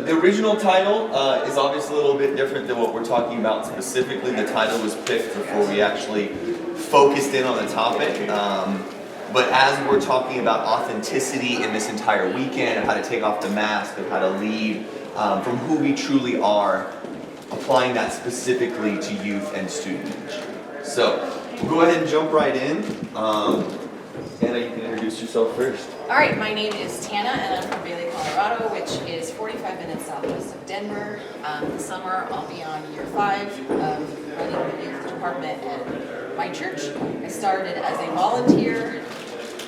The original title is obviously a little bit different than what we're talking about specifically. The title was picked before we actually focused in on the topic. But as we're talking about authenticity in this entire weekend, of how to take off the mask, of how to lead from who we truly are, applying that specifically to youth and student ministry. So we'll go ahead and jump right in. Tana, you can introduce yourself first. All right, my name is Tana, and I'm from Bailey, Colorado, which is 45 minutes southwest of Denver. This summer, I'll be on year 5 of running the youth department at my church. I started as a volunteer,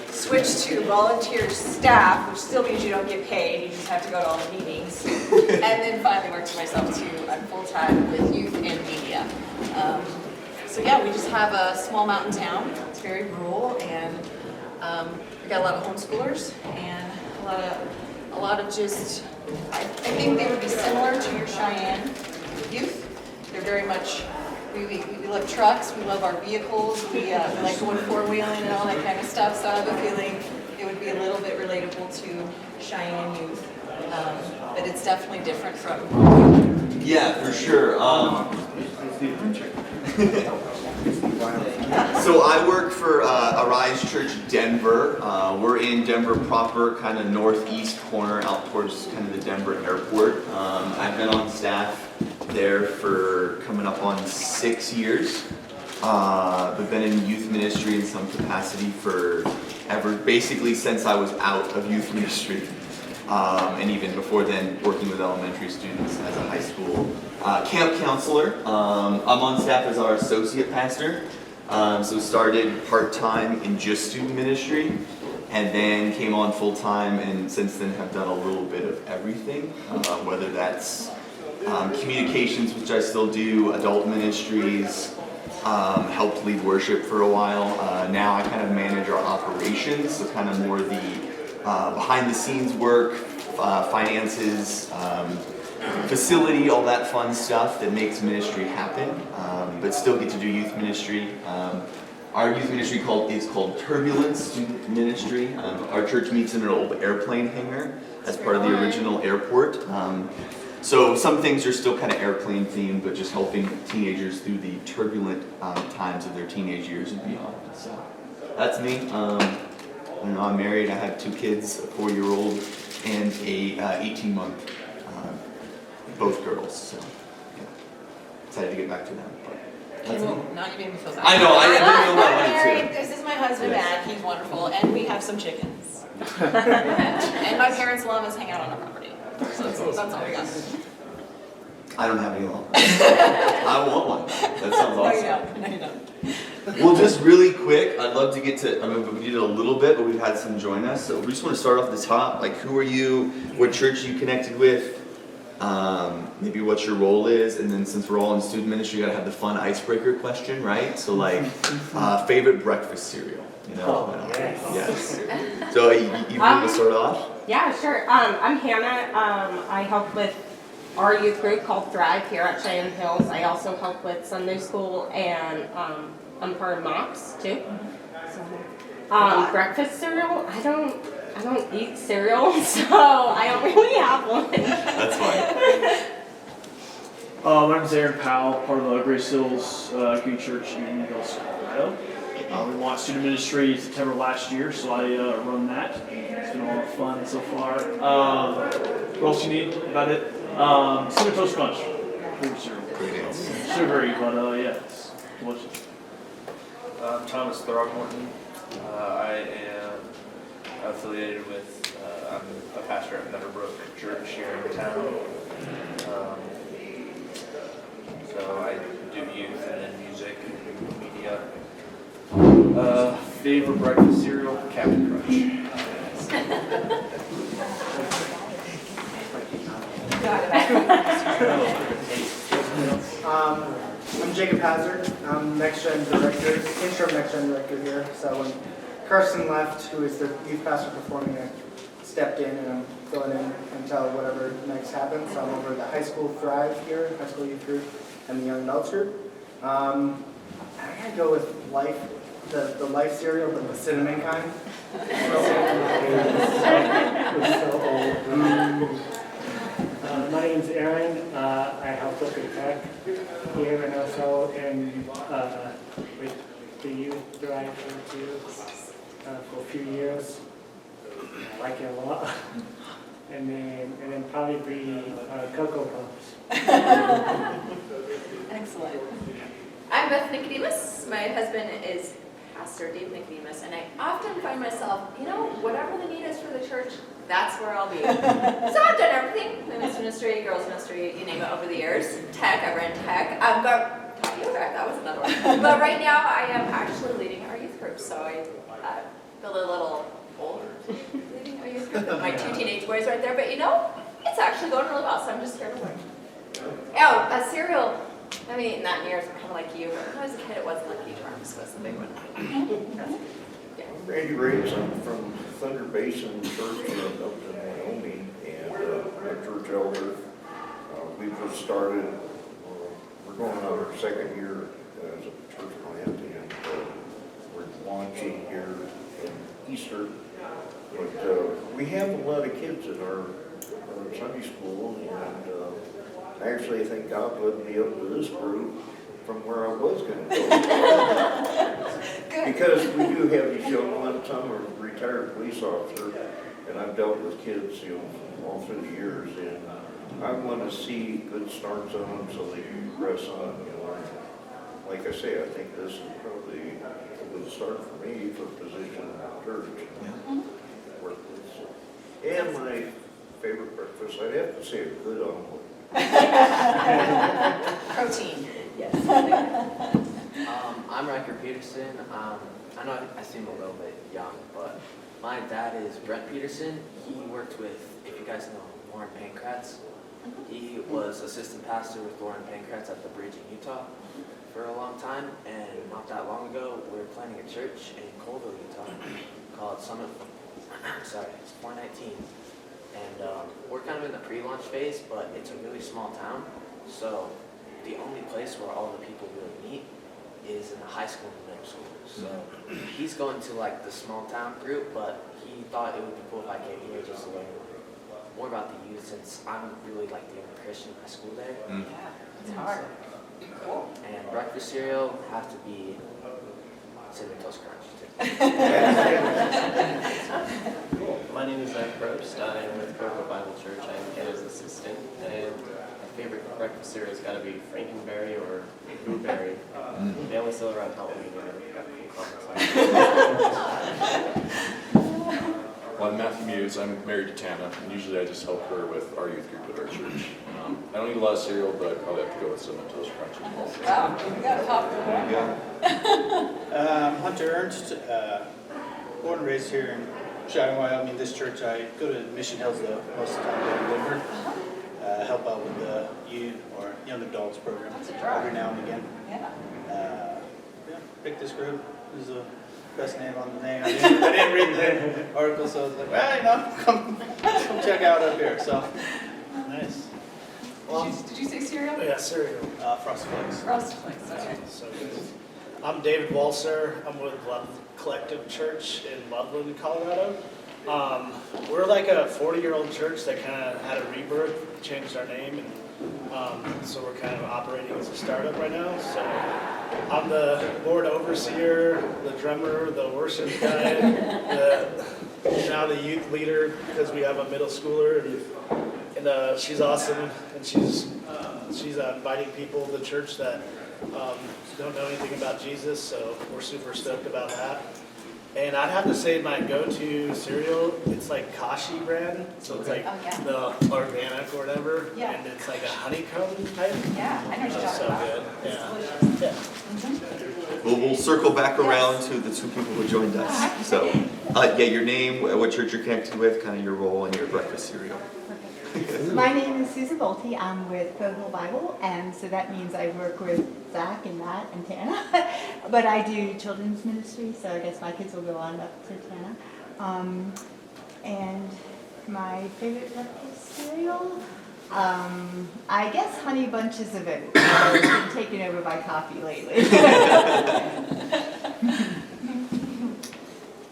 switched to volunteer staff, which still means you don't get paid, you just have to go to all the meetings, and then finally worked myself to I'm full-time with youth and media. So yeah, we just have a small mountain town. It's very rural, and we got a lot of homeschoolers and a lot of just, I think they would be similar to your Cheyenne youth. They're very much, we love trucks, we love our vehicles, we like going four-wheeling and all that kind of stuff, so I have a feeling it would be a little bit relatable to Cheyenne youth, but it's definitely different from. Yeah, for sure. So I work for Arise Church Denver. We're in Denver proper, kind of northeast corner out towards kind of the Denver airport. I've been on staff there for coming up on 6 years. I've been in youth ministry in some capacity basically since I was out of youth ministry. And even before then, working with elementary students as a high school camp counselor. I'm on staff as our associate pastor. So started part-time in just student ministry, and then came on full-time, and since then have done a little bit of everything, whether that's communications, which I still do, adult ministries, helped lead worship for a while. Now I kind of manage our operations, so kind of more the behind-the-scenes work, finances, facility, all that fun stuff that makes ministry happen, but still get to do youth ministry. Our youth ministry is called Turbulence Student Ministry. Our church meets in an old airplane hangar as part of the original airport. So some things are still kind of airplane themed, but just helping teenagers through the turbulent times of their teenage years and beyond. So that's me. I'm married. I have 2 kids, a 4-year-old and a 18-month. Both girls, so yeah. Excited to get back to them. Now you made me feel bad. I know, I didn't feel I'm bad married. too. This is my husband, Matt. He's wonderful, and we have some chickens. And my parents love us hang out on our property. So that's all we got. I don't have any longer. I want one. That sounds awesome. No, you don't. Well, just really quick, I'd love to get to, we did it a little bit, but we've had some join us. So we just want to start off the top. Like, who are you? What church are you connected with? Maybe what your role is, and then since we're all in student ministry, you gotta have the fun icebreaker question, right? So like, favorite breakfast cereal, you know? Yes. So you want to start off? Yeah, sure. I'm Hannah. I help with our youth group called Thrive here at Cheyenne Hills. I also help with Sunday school, and I'm part of MOPS too. So, breakfast cereal, I don't eat cereal, so I don't really have one. That's fine. My name's Aaron Powell, part of the Grace Hills Community Church in Hills, Colorado. We launched student ministry in September last year, so I run that. It's been a lot of fun so far. What else you need about it? Cinnamon Toast Crunch. Favorite cereal. Great answer. Sugary, but yeah, it's delicious. I'm Thomas Throgmorton. I am affiliated with, I'm a pastor at Meadowbrook Church here in town. So I do youth and then music and media. Favorite breakfast cereal? Captain Crunch. I'm Jacob Hazard. I'm Next Gen Director, interim Next Gen Director here. So when Carson left, who is the youth pastor performing, I stepped in and I'm filling in until whatever next happens. So I'm over the high school Thrive here, high school youth group, and the young adults group. I'm gonna go with Life, the Life cereal, but the cinnamon kind. name's Aaron. I help with the tech here and also with the youth director too for a few years. I like it a lot. And then probably Cocoa Puffs. Excellent. I'm Beth Nicodemus. My husband is Pastor Dave Nicodemus, and I often find myself, whatever the need is for the church, that's where I'll be. So I've done everything: women's ministry, girls ministry, you name it, over the years. Tech, I ran tech. That was another one. But right now, I am actually leading our youth group, so I feel a little old leading our youth group with my 2 teenage boys right there. But it's actually going really well, so I'm just here to learn. Oh, a cereal. I mean, not near as kind of like you, but when I was a kid, it was Lucky Charms was the big one. I'm Randy Reyes. I'm from Thunder Basin Church in Upton, Wyoming, and a church elder. We just started, we're going on our 2nd year as a church plant, and we're launching here in Easter. But we have a lot of kids in our Sunday school, and actually, I think God led me up to this group from where I was going to go. Because we do have these young ones. I'm a retired police officer, and I've dealt with kids, all through the years. And I want to see good starts on them so they can progress on. Like I say, I think this is probably a good start for me for a position in the church. Work with. And my favorite breakfast, I'd have to say a good omelet. Protein. Yes. I'm Riker Peterson. I know I seem a little bit young, but my dad is Brent Peterson. He worked with, if you guys know, Warren Pankratz. He was assistant pastor with Warren Pankratz at the Bridge in Utah for a long time, and not that long ago, we were planning a church in Colville, Utah, called Summit. It's 419. And we're kind of in the pre-launch phase, but it's a really small town, so the only place where all the people really meet is in the high school and middle school. So he's going to like the small town group, but he thought it would be cool if I came here just to learn more about the youth, since I'm really like the only Christian in my school there. Yeah, it's hard. Cool. And breakfast cereal have to be Cinnamon Toast Crunch too. My name is Zach Probst. I'm with Grove Bible Church. I'm Hannah's assistant, and my favorite breakfast cereal has got to be Frankenberry or Blueberry. They only sell around Halloween. Well, I'm Matthew Muse. I'm married to Tana, and usually I just help her with our youth group at our church. I don't eat a lot of cereal, but I'd probably have to go with Cinnamon Toast Crunch as well. Wow, you got a popular one. Hunter Ernst, born and raised here in Cheyenne, Wyoming. This church, I go to Mission Hills most of the time down in Denver. Help out with the youth or young adults program every now and again. Yeah. Picked this group. This is the best name on the name. I didn't read the article, so I was like, well, come check out up here. So nice. Did you say cereal? Yeah, cereal. Frosted Flakes. Frosted Flakes, okay. So good. I'm David Walser. I'm with Love Collective Church in Loveland, Colorado. We're like a 40-year-old church that kind of had a rebirth, changed our name, and so we're kind of operating as a startup right now. So I'm the board overseer, the drummer, the worship guy, now the youth leader because we have a middle schooler, and she's awesome, and she's inviting people to the church that don't know anything about Jesus, so we're super stoked about that. And I'd have to say my go-to cereal, it's like Kashi brand, so it's like the organic or whatever, and it's like a honeycomb type. Yeah, I know what you're talking so about. good. Yeah. We'll circle back around to the 2 people who joined us. So, your name, what church you're connected with, kind of your role, and your breakfast cereal. My name is Susan Bolte. I'm with Fogle Bible, and so that means I work with Zach and Matt and Tana. But I do children's ministry, so I guess my kids will go on up to Tana. And my favorite breakfast cereal? I guess Honey Bunches of Oats. It's been taken over by coffee lately.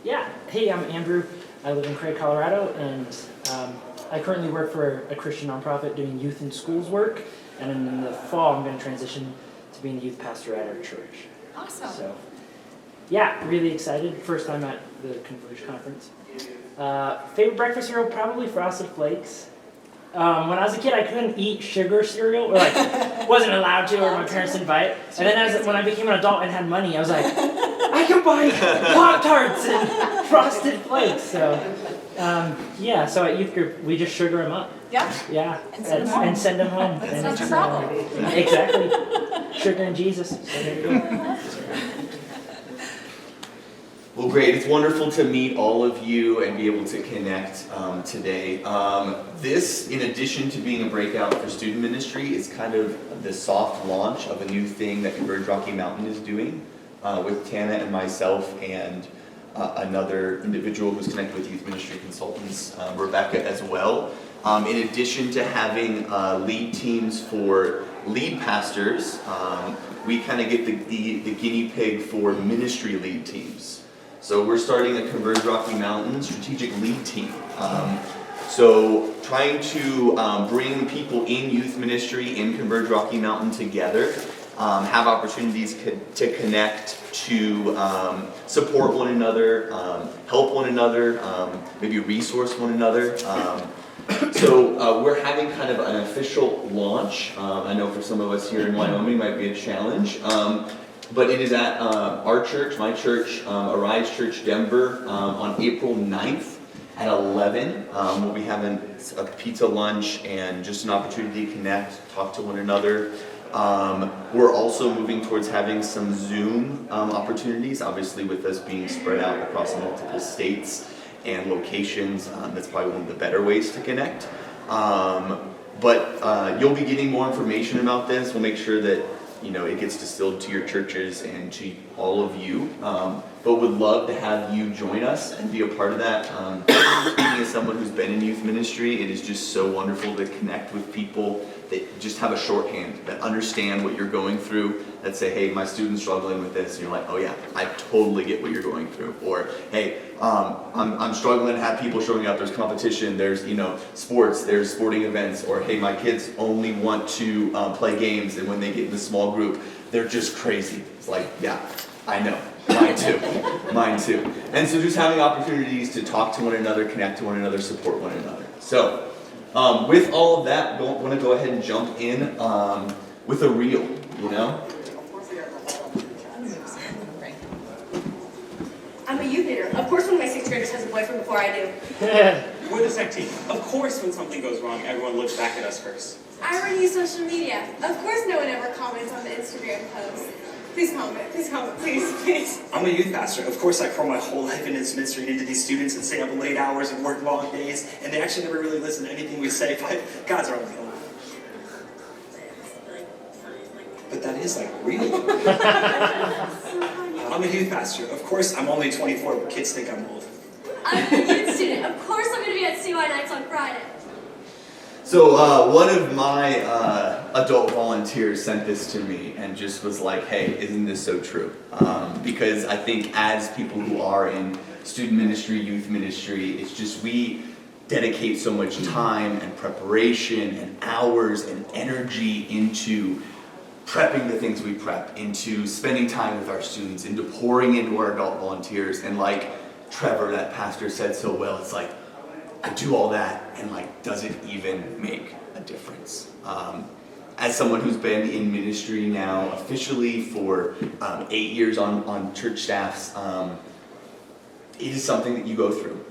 Yeah. Hey, I'm Andrew. I live in Craig, Colorado, and I currently work for a Christian nonprofit doing youth in schools work, and then in the fall I'm going to transition to being the youth pastor at our church. Awesome. So, yeah, really excited. First time at the Converge conference. Favorite breakfast cereal, probably Frosted Flakes. When I was a kid, I couldn't eat sugar cereal, or like wasn't allowed to, or my parents didn't buy it. And then when I became an adult and had money, I was like, I can buy Pop-Tarts and Frosted Flakes. So, so at youth group, we just sugar them up. Yeah. Yeah. And send them home. And send them home. That's And not it's, your problem. Exactly. Sugar and Jesus. So there you go. Well, great. It's wonderful to meet all of you and be able to connect today. This, in addition to being a breakout for student ministry, is kind of the soft launch of a new thing that Converge Rocky Mountain is doing with Tana and myself and another individual who's connected with youth ministry consultants, Rebecca, as well. In addition to having lead teams for lead pastors, we kind of get the guinea pig for ministry lead teams. So we're starting a Converge Rocky Mountain strategic lead team. So trying to bring people in youth ministry in Converge Rocky Mountain together, have opportunities to connect, to support one another, help one another, maybe resource one another. So we're having kind of an official launch. I know for some of us here in Wyoming might be a challenge. But it is at our church, my church, Arise Church Denver, on April 9th at 11. We'll be having a pizza lunch and just an opportunity to connect, talk to one another. We're also moving towards having some Zoom opportunities, obviously with us being spread out across multiple states and locations. That's probably one of the better ways to connect. But you'll be getting more information about this. We'll make sure that it gets distilled to your churches and to all of you. But would love to have you join us and be a part of that. Speaking as someone who's been in youth ministry, it is just so wonderful to connect with people that just have a shorthand, that understand what you're going through, that say, hey, my student's struggling with this. And you're like, oh yeah, I totally get what you're going through. Or, hey, I'm struggling to have people showing up. There's competition, there's sports, there's sporting events. Or, hey, my kids only want to play games, and when they get in the small group, they're just crazy. It's like, yeah, I know. Mine too. And so just having opportunities to talk to one another, connect to one another, support one another. So with all of that, I want to go ahead and jump in with a reel, I'm a youth leader. Of course one of my 6th graders has a boyfriend before I do. We're the sec team. Of course when something goes wrong, everyone looks back at us first. I already use social media. Of course no one ever comments on the Instagram post. Please comment, please. I'm a youth pastor. Of course I pour my whole life into this ministry and into these students and stay up late hours and work long days, and they actually never really listen to anything we say, but God's our only hope. But that is real. I'm a youth pastor. Of course I'm only 24, but kids think I'm old. I'm a youth student. Of course I'm going to be at CY nights on Friday. So one of my adult volunteers sent this to me and just was like, hey, isn't this so true? Because I think as people who are in student ministry, youth ministry, it's just we dedicate so much time and preparation and hours and energy into prepping the things we prep, into spending time with our students, into pouring into our adult volunteers. And like Trevor, that pastor, said so well, it's like, I do all that and does it even make a difference? As someone who's been in ministry now officially for 8 years on church staffs, it is something that you go through.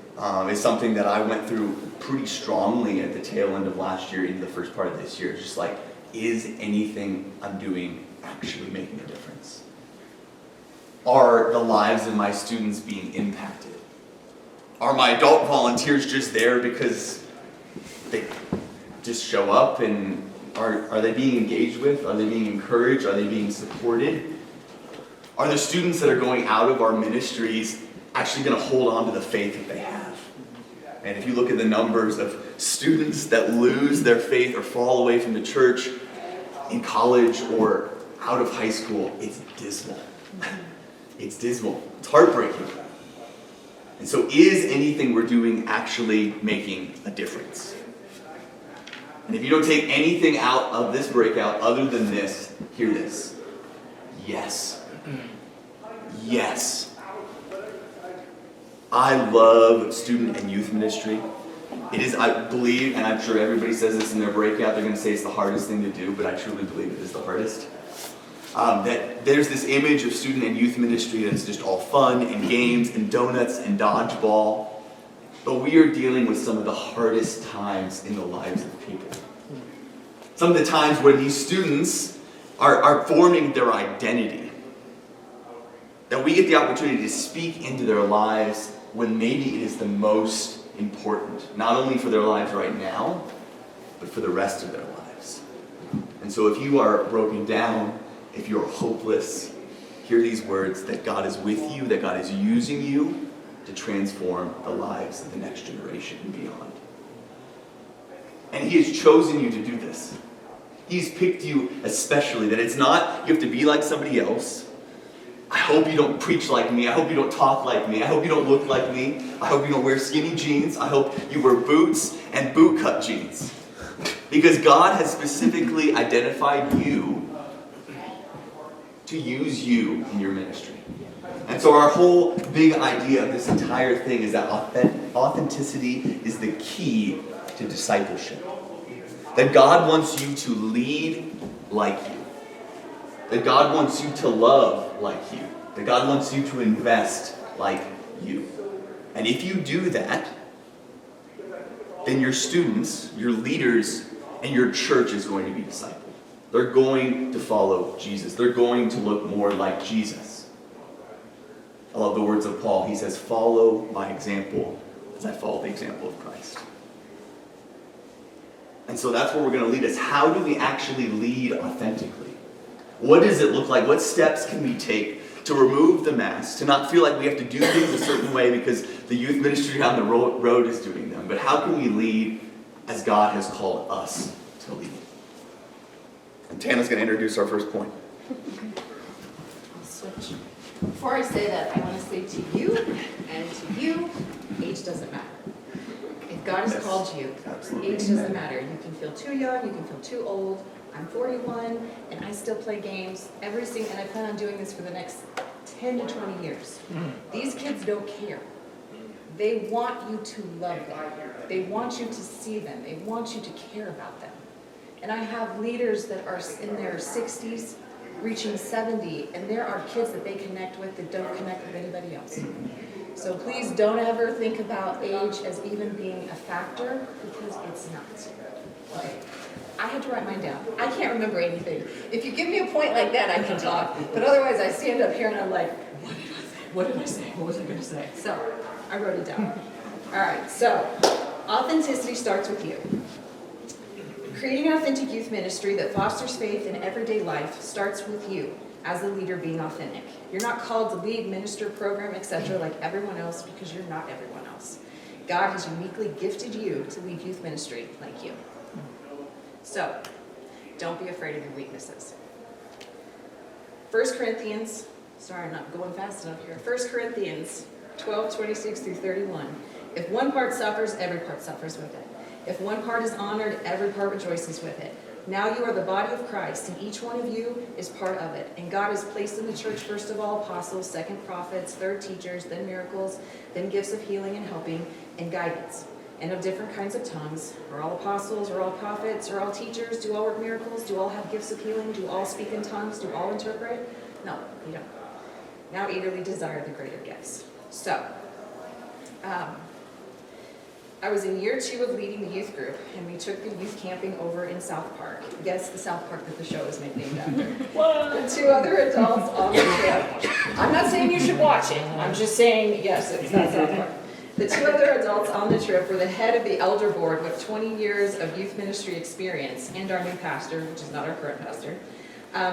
It's something that I went through pretty strongly at the tail end of last year into the first part of this year. It's just is anything I'm doing actually making a difference? Are the lives of my students being impacted? Are my adult volunteers just there because they just show up, and are they being engaged with? Are they being encouraged? Are they being supported? Are the students that are going out of our ministries actually going to hold on to the faith that they have? And if you look at the numbers of students that lose their faith or fall away from the church in college or out of high school, it's dismal. It's dismal. It's heartbreaking. And so is anything we're doing actually making a difference? And if you don't take anything out of this breakout other than this, hear this. Yes. Yes. I love student and youth ministry. It is, I believe, and I'm sure everybody says this in their breakout, they're going to say it's the hardest thing to do, but I truly believe it is the hardest. That there's this image of student and youth ministry that's just all fun and games and donuts and dodgeball. But we are dealing with some of the hardest times in the lives of people. Some of the times where these students are forming their identity. That we get the opportunity to speak into their lives when maybe it is the most important. Not only for their lives right now, but for the rest of their lives. And so if you are broken down, if you're hopeless, hear these words that God is with you, that God is using you to transform the lives of the next generation and beyond. And He has chosen you to do this. He's picked you especially, that it's not you have to be like somebody else. I hope you don't preach like me. I hope you don't talk like me. I hope you don't look like me. I hope you don't wear skinny jeans. I hope you wear boots and boot-cut jeans. Because God has specifically identified you to use you in your ministry. And so our whole big idea of this entire thing is that authenticity is the key to discipleship. That God wants you to lead like you. That God wants you to love like you. That God wants you to invest like you. And if you do that, then your students, your leaders, and your church is going to be discipled. They're going to follow Jesus. They're going to look more like Jesus. I love the words of Paul. He says, follow my example as I follow the example of Christ. And so that's where we're going to lead us. How do we actually lead authentically? What does it look like? What steps can we take to remove the mask, to not feel like we have to do things a certain way because the youth ministry down the road is doing them? But how can we lead as God has called us to lead? And Tana's going to introduce our first point. I'll switch. Before I say that, I want to say to you and to you, age doesn't matter. If God has called you, age doesn't matter. You can feel too young, you can feel too old. I'm 41, and I still play games and I plan on doing this for the next 10 to 20 years. These kids don't care. They want you to love them. They want you to see them. They want you to care about them. And I have leaders that are in their 60s, reaching 70, and there are kids that they connect with that don't connect with anybody else. So please don't ever think about age as even being a factor, because it's not. Okay. I had to write mine down. I can't remember anything. If you give me a point like that, I can talk. But otherwise, I stand up here and I'm like, what did I say? What did I say? What was I going to say? So I wrote it down. All right, so authenticity starts with you. Creating an authentic youth ministry that fosters faith in everyday life starts with you as the leader being authentic. You're not called to lead, minister, program, etc. like everyone else, because you're not everyone else. God has uniquely gifted you to lead youth ministry like you. So, don't be afraid of your weaknesses. 1 Corinthians, sorry I'm not going fast enough here. 1 Corinthians 12:26 through 31. If one part suffers, every part suffers with it. If one part is honored, every part rejoices with it. Now you are the body of Christ, and each one of you is part of it. And God has placed in the church, first of all, apostles, second prophets, third teachers, then miracles, then gifts of healing and helping, and guidance. And of different kinds of tongues. Are all apostles, are all prophets, are all teachers? Do all work miracles? Do all have gifts of healing? Do all speak in tongues? Do all interpret? No, you don't. Now eagerly desire the greater gifts. So, I was in year 2 of leading the youth group, and we took the youth camping over in South Park. Yes, the South Park that the show is named after. The 2 other adults on the trip. I'm not saying you should watch it. I'm just saying, yes, it's not South Park. The 2 other adults on the trip were the head of the elder board with 20 years of youth ministry experience, and our new pastor, which is not our current pastor,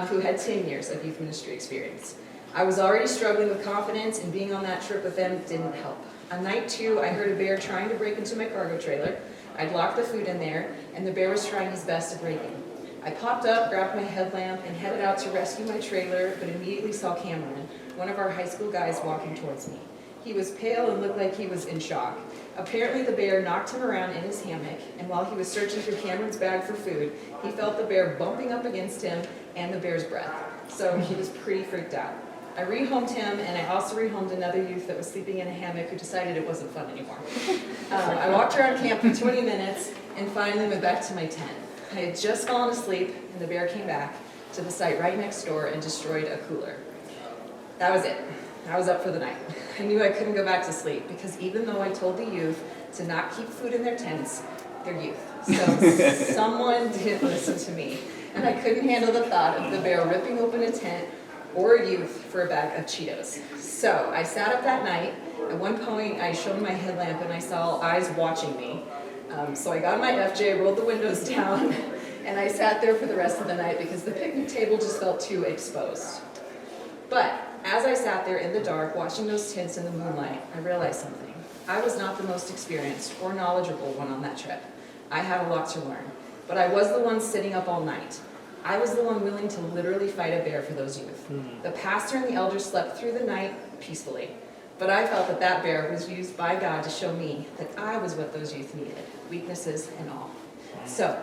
who had 10 years of youth ministry experience. I was already struggling with confidence, and being on that trip with them didn't help. On night 2, I heard a bear trying to break into my cargo trailer. I'd locked the food in there, and the bear was trying his best to break in. I popped up, grabbed my headlamp, and headed out to rescue my trailer, but immediately saw Cameron, one of our high school guys, walking towards me. He was pale and looked like he was in shock. Apparently the bear knocked him around in his hammock, and while he was searching through Cameron's bag for food, he felt the bear bumping up against him and the bear's breath. So he was pretty freaked out. I rehomed him, and I also rehomed another youth that was sleeping in a hammock who decided it wasn't fun anymore. I walked around camp for 20 minutes and finally went back to my tent. I had just fallen asleep, and the bear came back to the site right next door and destroyed a cooler. That was it. I was up for the night. I knew I couldn't go back to sleep because even though I told the youth to not keep food in their tents, they're youth. So someone didn't listen to me, and I couldn't handle the thought of the bear ripping open a tent or a youth for a bag of Cheetos. So I sat up that night. At one point, I shone my headlamp and I saw eyes watching me. So I got my FJ, rolled the windows down, and I sat there for the rest of the night because the picnic table just felt too exposed. But as I sat there in the dark, watching those tents in the moonlight, I realized something. I was not the most experienced or knowledgeable one on that trip. I had a lot to learn, but I was the one sitting up all night. I was the one willing to literally fight a bear for those youth. The pastor and the elders slept through the night peacefully, but I felt that that bear was used by God to show me that I was what those youth needed, weaknesses and all. So,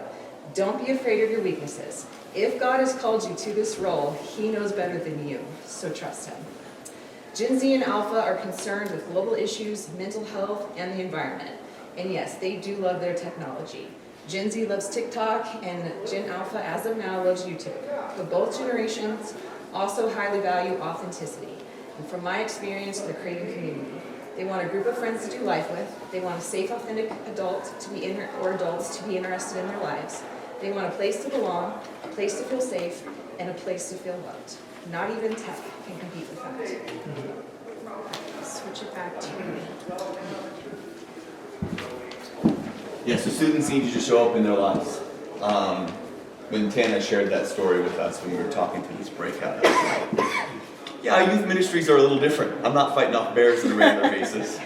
don't be afraid of your weaknesses. If God has called you to this role, He knows better than you, so trust Him. Gen Z and Alpha are concerned with global issues, mental health, and the environment. And yes, they do love their technology. Gen Z loves TikTok, and Gen Alpha, as of now, loves YouTube. But both generations also highly value authenticity. And from my experience, they're craving community. They want a group of friends to do life with. They want a safe, authentic adult to be adults to be interested in their lives. They want a place to belong, a place to feel safe, and a place to feel loved. Not even tech can compete with that. Switch it back to Yeah, so students need you to show up in their lives. When Tana shared that story with us when we were talking through this breakout, I was like, yeah, our youth ministries are a little different. I'm not fighting off bears on a regular basis.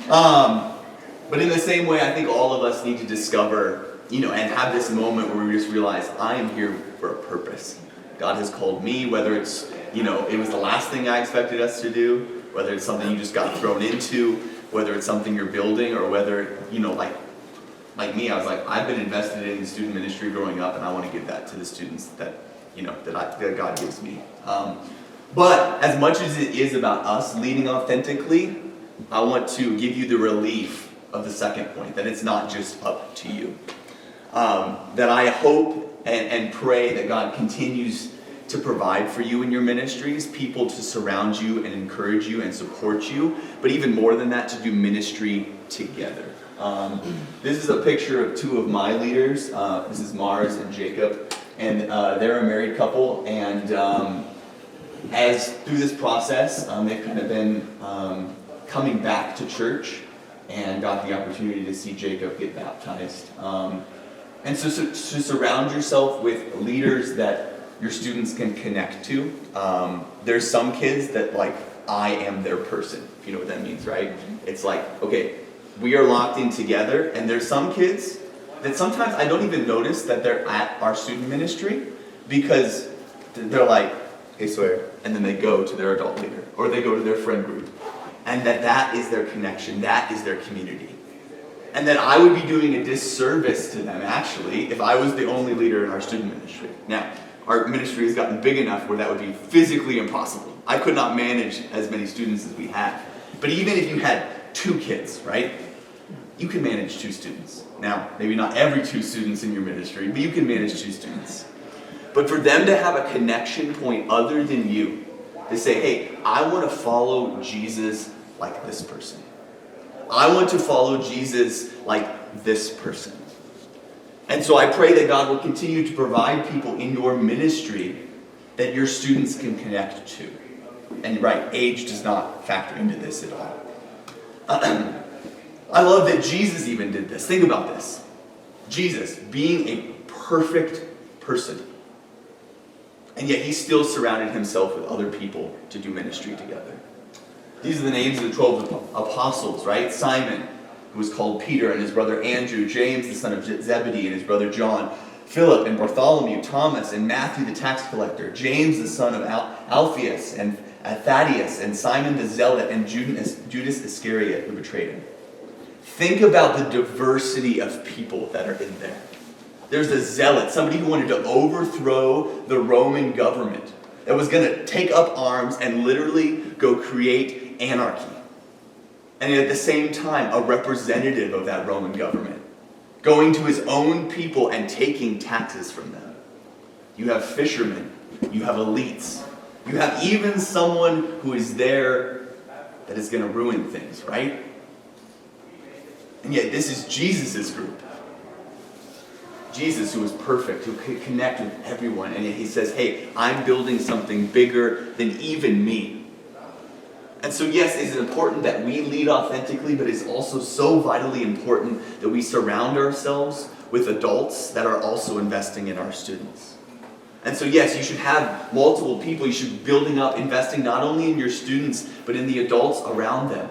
But in the same way, I think all of us need to discover, and have this moment where we just realize, I am here for a purpose. God has called me, whether it's, it was the last thing I expected us to do, whether it's something you just got thrown into, whether it's something you're building, or whether, like me, I was like, I've been invested in student ministry growing up, and I want to give that to the students that, that God gives me. But as much as it is about us leading authentically, I want to give you the relief of the second point, that it's not just up to you. That I hope and pray that God continues to provide for you in your ministries, people to surround you and encourage you and support you, but even more than that, to do ministry together. This is a picture of two of my leaders. This is Mars and Jacob, and they're a married couple, and as through this process, they've kind of been coming back to church and got the opportunity to see Jacob get baptized. And so to surround yourself with leaders that your students can connect to. There's some kids that I am their person, if you know what that means, right? It's like, okay, we are locked in together, and there's some kids that sometimes I don't even notice that they're at our student ministry because they're like, hey, swear, and then they go to their adult leader, or they go to their friend group, and that is their connection, that is their community. And that I would be doing a disservice to them, actually, if I was the only leader in our student ministry. Now, our ministry has gotten big enough where that would be physically impossible. I could not manage as many students as we have. But even if you had 2 kids, right, you can manage 2 students. Now, maybe not every 2 students in your ministry, but you can manage 2 students. But for them to have a connection point other than you, to say, hey, I want to follow Jesus like this person. I want to follow Jesus like this person. And so I pray that God will continue to provide people in your ministry that your students can connect to. And right, age does not factor into this at all. I love that Jesus even did this. Think about this. Jesus, being a perfect person, and yet he still surrounded himself with other people to do ministry together. These are the names of the 12 apostles, right? Simon, who was called Peter, and his brother Andrew, James, the son of Zebedee, and his brother John, Philip and Bartholomew, Thomas and Matthew the tax collector, James the son of Alphaeus, and Thaddeus and Simon the Zealot and Judas Iscariot who betrayed him. Think about the diversity of people that are in there. There's a zealot, somebody who wanted to overthrow the Roman government, that was going to take up arms and literally go create anarchy. And at the same time, a representative of that Roman government, going to his own people and taking taxes from them. You have fishermen, you have elites, you have even someone who is there that is going to ruin things, right? And yet this is Jesus' group. Jesus, who is perfect, who could connect with everyone, and yet he says, hey, I'm building something bigger than even me. And so yes, it's important that we lead authentically, but it's also so vitally important that we surround ourselves with adults that are also investing in our students. And so yes, you should have multiple people. You should be building up, investing not only in your students, but in the adults around them.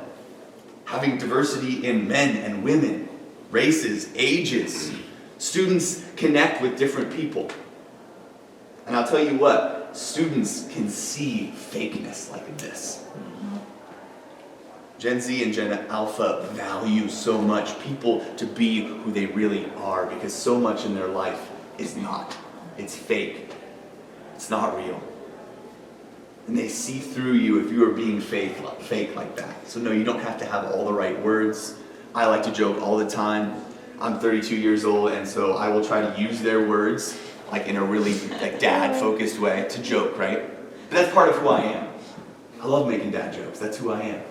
Having diversity in men and women, races, ages. Students connect with different people. And I'll tell you what, students can see fakeness like this. Gen Z and Gen Alpha value so much people to be who they really are, because so much in their life is not. It's fake. It's not real. And they see through you if you are being fake like that. So no, you don't have to have all the right words. I like to joke all the time. I'm 32 years old, and so I will try to use their words like in a really dad-focused way to joke, right? But that's part of who I am. I love making dad jokes. That's who I am.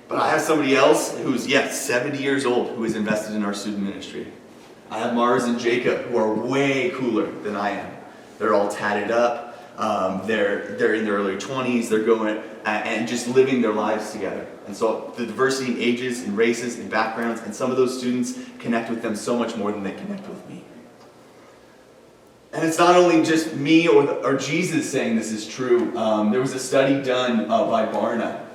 But I have somebody else who's, 70 years old, who is invested in our student ministry. I have Mars and Jacob, who are way cooler than I am. They're all tatted up. They're in their early 20s. They're going and just living their lives together. And so the diversity in ages and races and backgrounds, and some of those students connect with them so much more than they connect with me. And it's not only just me or Jesus saying this is true. There was a study done by Barna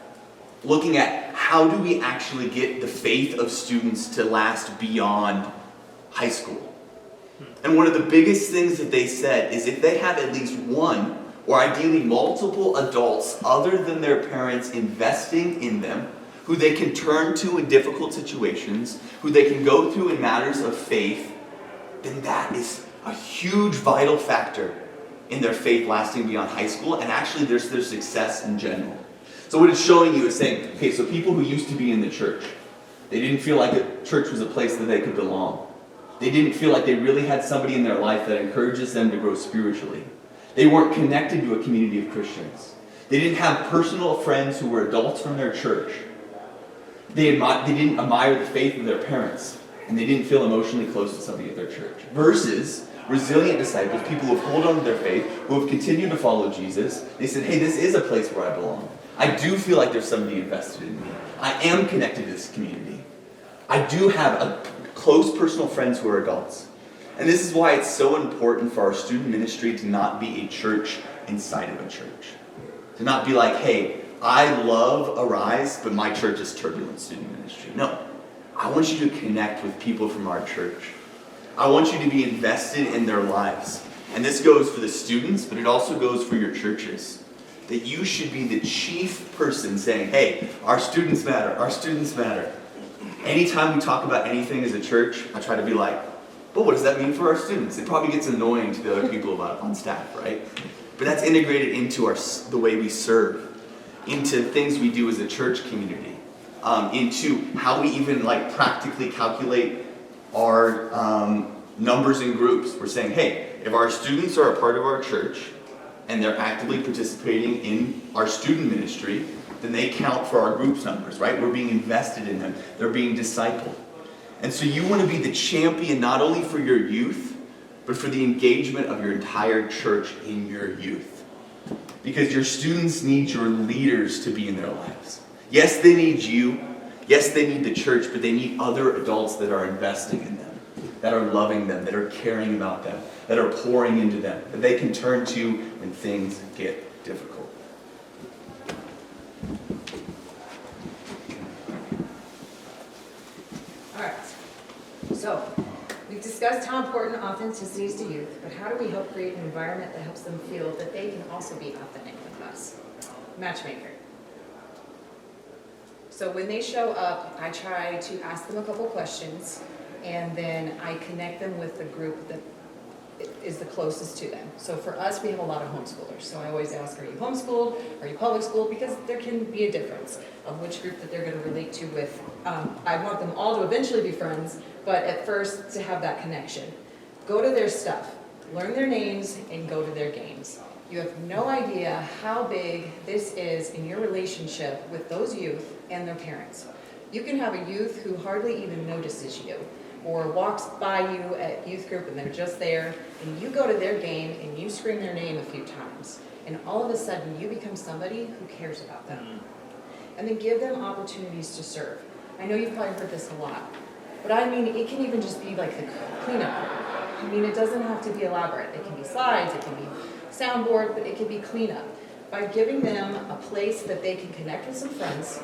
looking at how do we actually get the faith of students to last beyond high school. And one of the biggest things that they said is if they have at least one, or ideally multiple adults other than their parents investing in them, who they can turn to in difficult situations, who they can go through in matters of faith, then that is a huge vital factor in their faith lasting beyond high school, and actually their success in general. So what it's showing you is saying, okay, so people who used to be in the church, they didn't feel like the church was a place that they could belong. They didn't feel like they really had somebody in their life that encourages them to grow spiritually. They weren't connected to a community of Christians. They didn't have personal friends who were adults from their church. They didn't admire the faith of their parents, and they didn't feel emotionally close to somebody at their church. Versus resilient disciples, people who have held on to their faith, who have continued to follow Jesus. They said, hey, this is a place where I belong. I do feel like there's somebody invested in me. I am connected to this community. I do have a close personal friends who are adults. And this is why it's so important for our student ministry to not be a church inside of a church. To not be like, hey, I love Arise, but my church is Turbulent Student Ministry. No. I want you to connect with people from our church. I want you to be invested in their lives. And this goes for the students, but it also goes for your churches. That you should be the chief person saying, hey, our students matter, our students matter. Anytime we talk about anything as a church, I try to be like, well, what does that mean for our students? It probably gets annoying to the other people on staff, right? But that's integrated into the way we serve, into things we do as a church community, into how we even practically calculate our numbers in groups. We're saying, hey, if our students are a part of our church and they're actively participating in our student ministry, then they count for our group's numbers, right? We're being invested in them. They're being discipled. And so you want to be the champion not only for your youth, but for the engagement of your entire church in your youth. Because your students need your leaders to be in their lives. Yes, they need you. Yes, they need the church, but they need other adults that are investing in them, that are loving them, that are caring about them, that are pouring into them, that they can turn to when things get difficult. So, we've discussed how important authenticity is to youth, but how do we help create an environment that helps them feel that they can also be authentic with us? matchmaker. So when they show up, I try to ask them a couple questions, and then I connect them with the group that is the closest to them. So for us, we have a lot of homeschoolers. So I always ask, are you homeschooled? Are you public school? Because there can be a difference of which group that they're going to relate to with. I want them all to eventually be friends, but at first to have that connection. Go to their stuff, learn their names, and go to their games. You have no idea how big this is in your relationship with those youth and their parents. You can have a youth who hardly even notices you, or walks by you at youth group and they're just there, and you go to their game and you scream their name a few times, and all of a sudden you become somebody who cares about them. And then give them opportunities to serve. I know you've probably heard this a lot, but I mean, it can even just be like the cleanup. I mean, it doesn't have to be elaborate. It can be slides, it can be soundboard, but it can be cleanup. By giving them a place that they can connect with some friends,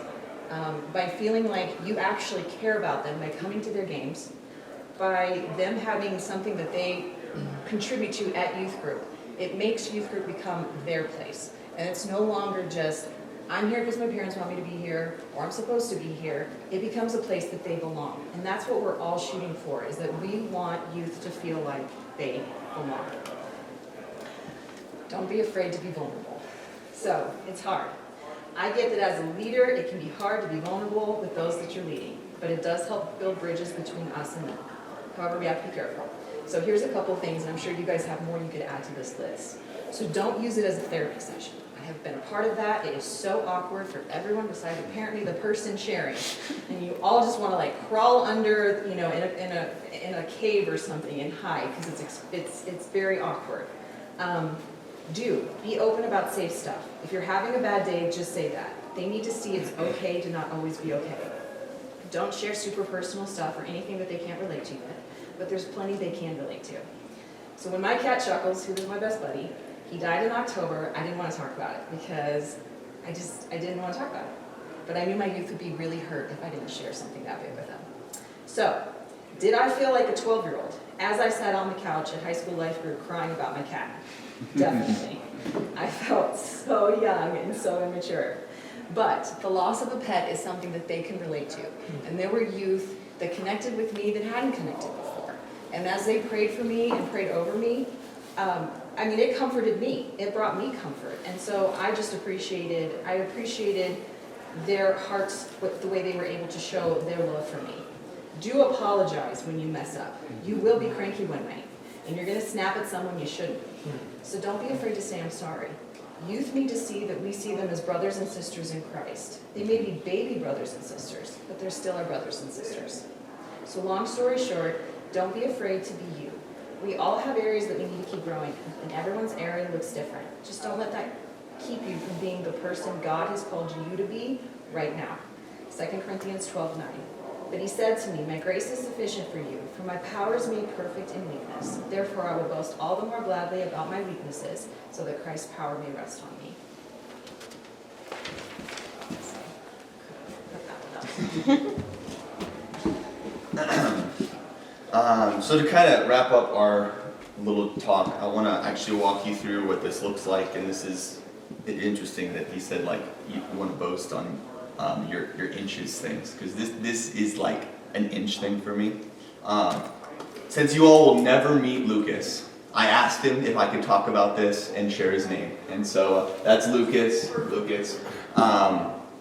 by feeling like you actually care about them, by coming to their games, by them having something that they contribute to at youth group, it makes youth group become their place. And it's no longer just, I'm here because my parents want me to be here, or I'm supposed to be here. It becomes a place that they belong. And that's what we're all shooting for, is that we want youth to feel like they belong. Don't be afraid to be vulnerable. So, it's hard. I get that as a leader, it can be hard to be vulnerable with those that you're leading, but it does help build bridges between us and them. However, we have to be careful. So here's a couple things, and I'm sure you guys have more you could add to this list. So don't use it as a therapy session. I have been a part of that. It is so awkward for everyone besides apparently the person sharing. And you all just want to like crawl under, you know, in a cave or something and hide because it's very awkward. Be open about safe stuff. If you're having a bad day, just say that. They need to see it's okay to not always be okay. Don't share super personal stuff or anything that they can't relate to yet, but there's plenty they can relate to. So when my cat Chuckles, who was my best buddy, he died in October, I didn't want to talk about it because I didn't want to talk about it. But I knew my youth would be really hurt if I didn't share something that big with them. So, did I feel like a 12-year-old as I sat on the couch at high school life group crying about my cat? Definitely. I felt so young and so immature. But the loss of a pet is something that they can relate to. And there were youth that connected with me that hadn't connected before. And as they prayed for me and prayed over me, I mean, it comforted me. It brought me comfort. And so I just appreciated their hearts, with the way they were able to show their love for me. Do apologize when you mess up. You will be cranky one night. And you're going to snap at someone you shouldn't. So don't be afraid to say, I'm sorry. Youth need to see that we see them as brothers and sisters in Christ. They may be baby brothers and sisters, but they're still our brothers and sisters. So long story short, don't be afraid to be you. We all have areas that we need to keep growing, and everyone's area looks different. Just don't let that keep you from being the person God has called you to be right now. 2 Corinthians 12:9. But he said to me, my grace is sufficient for you, for my power is made perfect in weakness. Therefore I will boast all the more gladly about my weaknesses, so that Christ's power may rest on me. So to kind of wrap up our little talk, I want to actually walk you through what this looks like, and this is interesting that he said like you want to boast on your inches things, because this is like an inch thing for me. Since you all will never meet Lucas, I asked him if I could talk about this and share his name, and so that's Lucas.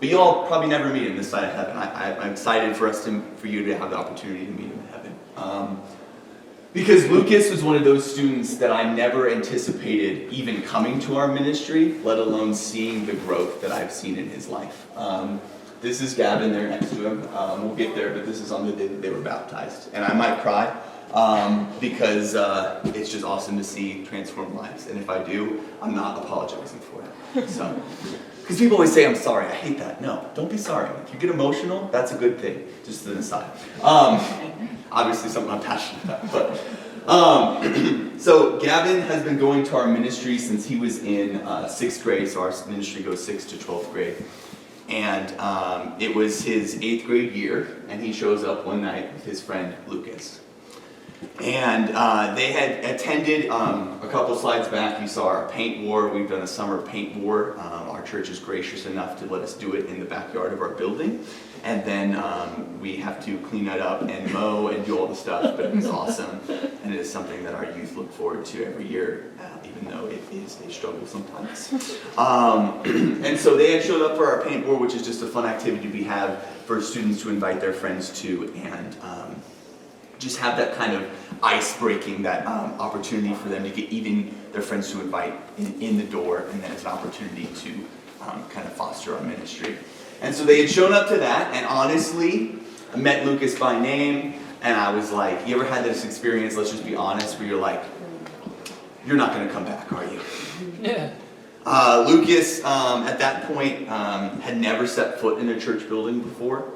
But you all probably never meet him this side of heaven. I'm excited for you to have the opportunity to meet him in heaven. Because Lucas was one of those students that I never anticipated even coming to our ministry, let alone seeing the growth that I've seen in his life. This is Gavin there next to him. We'll get there, but this is on the day that they were baptized. And I might cry because it's just awesome to see transformed lives. And if I do, I'm not apologizing for it. So, because people always say, I'm sorry. I hate that. No, don't be sorry. If you get emotional, that's a good thing. Just an aside. Obviously something I'm passionate about. But so Gavin has been going to our ministry since he was in 6th grade. So our ministry goes 6th to 12th grade. And it was his 8th grade year, and he shows up one night with his friend Lucas. And they had attended, a couple slides back, you saw our paint war. We've done a summer paint war. Our church is gracious enough to let us do it in the backyard of our building. And then we have to clean that up and mow and do all the stuff, but it's awesome. And it is something that our youth look forward to every year, even though it is a struggle sometimes. And so they had showed up for our paintball, which is just a fun activity we have for students to invite their friends to, and just have that kind of ice-breaking, that opportunity for them to get even their friends to invite in the door, and then it's an opportunity to kind of foster our ministry. And so they had shown up to that, and honestly, I met Lucas by name, and I was like, you ever had this experience, let's just be honest, where you're like, you're not going to come back, are you? Yeah. Lucas, at that point, had never set foot in a church building before.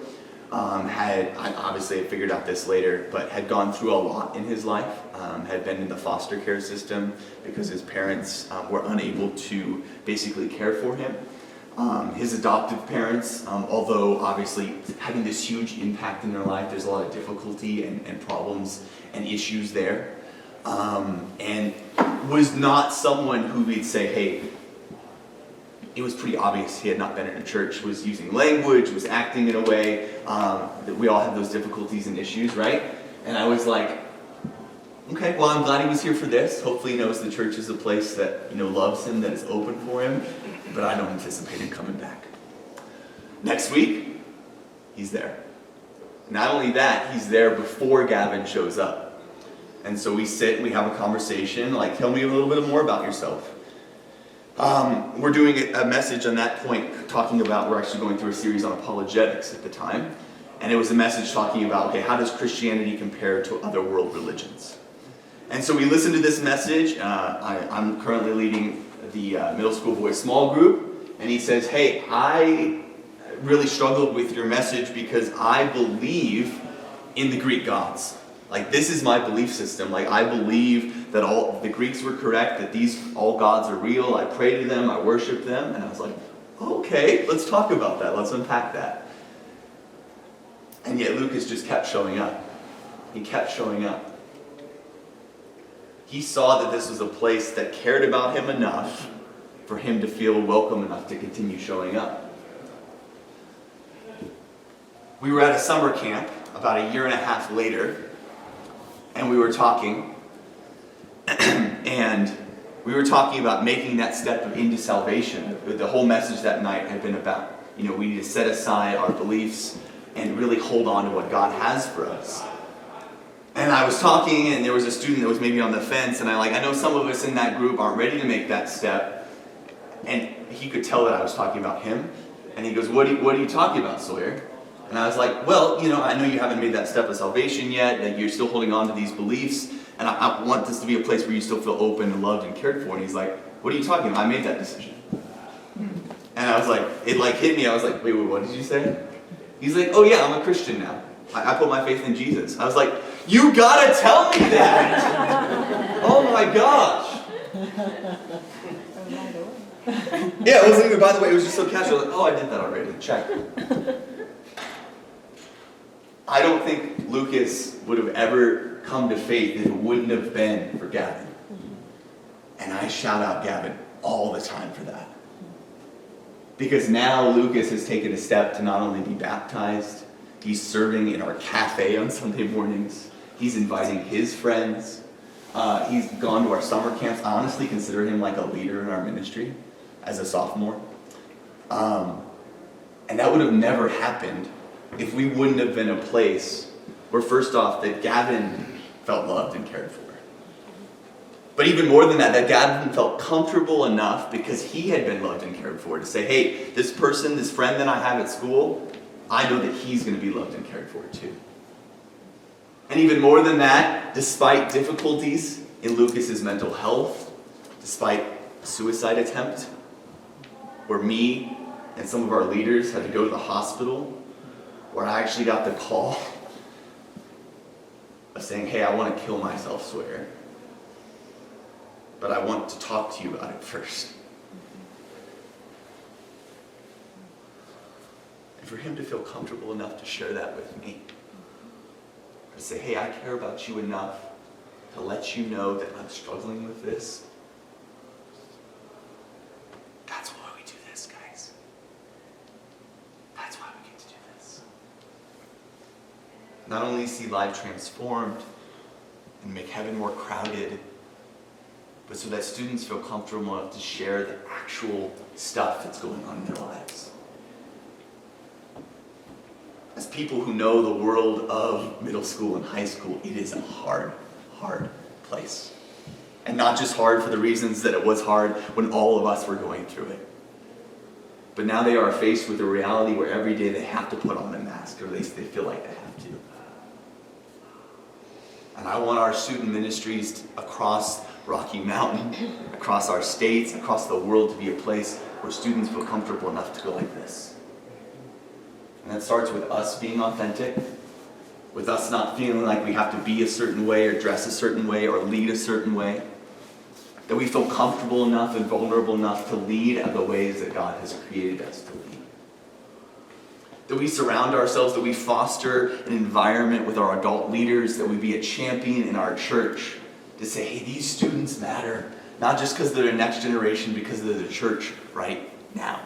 I obviously figured out this later, but had gone through a lot in his life, had been in the foster care system because his parents were unable to basically care for him. His adoptive parents, although obviously having this huge impact in their life, there's a lot of difficulty and problems and issues there. And was not someone who we'd say, hey, it was pretty obvious he had not been in a church, was using language, was acting in a way that we all have those difficulties and issues, right? And I was like, okay, well, I'm glad he was here for this. Hopefully he knows the church is a place that, loves him, that is open for him, but I don't anticipate him coming back. Next week, he's there. Not only that, he's there before Gavin shows up. And so we sit and we have a conversation, like, tell me a little bit more about yourself. We're doing a message on that point talking about, we're actually going through a series on apologetics at the time. And it was a message talking about, okay, how does Christianity compare to other world religions? And so we listened to this message. I'm currently leading the middle school boys small group. And he says, hey, I really struggled with your message because I believe in the Greek gods. Like, this is my belief system. Like, I believe that all the Greeks were correct, that all gods are real. I pray to them, I worship them. And I was like, okay, let's talk about that. Let's unpack that. And yet Lucas just kept showing up. He kept showing up. He saw that this was a place that cared about him enough for him to feel welcome enough to continue showing up. We were at a summer camp about a year and a half later, and we were talking, and we were talking about making that step into salvation. The whole message that night had been about, we need to set aside our beliefs and really hold on to what God has for us. And I was talking, and there was a student that was maybe on the fence, and I know some of us in that group aren't ready to make that step. And he could tell that I was talking about him. And he goes, what are you talking about, Sawyer? And I was like, well, I know you haven't made that step of salvation yet, that you're still holding on to these beliefs, and I want this to be a place where you still feel open and loved and cared for. And he's like, what are you talking about? I made that decision. And I was like, it hit me. I was like, wait, what did you say? He's like, oh yeah, I'm a Christian now. I put my faith in Jesus. I was like, you gotta tell me that! Oh my gosh! Yeah, it wasn't even, by the way, it was just so casual. Like, oh, I did that already. Check. I don't think Lucas would have ever come to faith if it wouldn't have been for Gavin. And I shout out Gavin all the time for that. Because now Lucas has taken a step to not only be baptized, he's serving in our cafe on Sunday mornings. He's inviting his friends. He's gone to our summer camps. I honestly consider him like a leader in our ministry as a sophomore. And that would have never happened if we wouldn't have been a place where, first off, that Gavin felt loved and cared for. But even more than that Gavin felt comfortable enough, because he had been loved and cared for, to say, hey, this person, this friend that I have at school, I know that he's going to be loved and cared for too. And even more than that, despite difficulties in Lucas's mental health, despite a suicide attempt, where me and some of our leaders had to go to the hospital, where I actually got the call of saying, hey, I want to kill myself, Sawyer. But I want to talk to you about it first. And for him to feel comfortable enough to share that with me, to say, hey, I care about you enough to let you know that I'm struggling with this. That's why we do this, guys. Not only see lives transformed and make heaven more crowded, but so that students feel comfortable enough to share the actual stuff that's going on in their lives. As people who know the world of middle school and high school, it is a hard, hard place. And not just hard for the reasons that it was hard when all of us were going through it. But now they are faced with a reality where every day they have to put on a mask, or at least they feel like they have to. And I want our student ministries across Rocky Mountain, across our states, across the world to be a place where students feel comfortable enough to go like this. And that starts with us being authentic, with us not feeling like we have to be a certain way or dress a certain way or lead a certain way. That we feel comfortable enough and vulnerable enough to lead in the ways that God has created us to lead. That we surround ourselves, that we foster an environment with our adult leaders, that we be a champion in our church to say, hey, these students matter, not just because they're the next generation, because they're the church right now.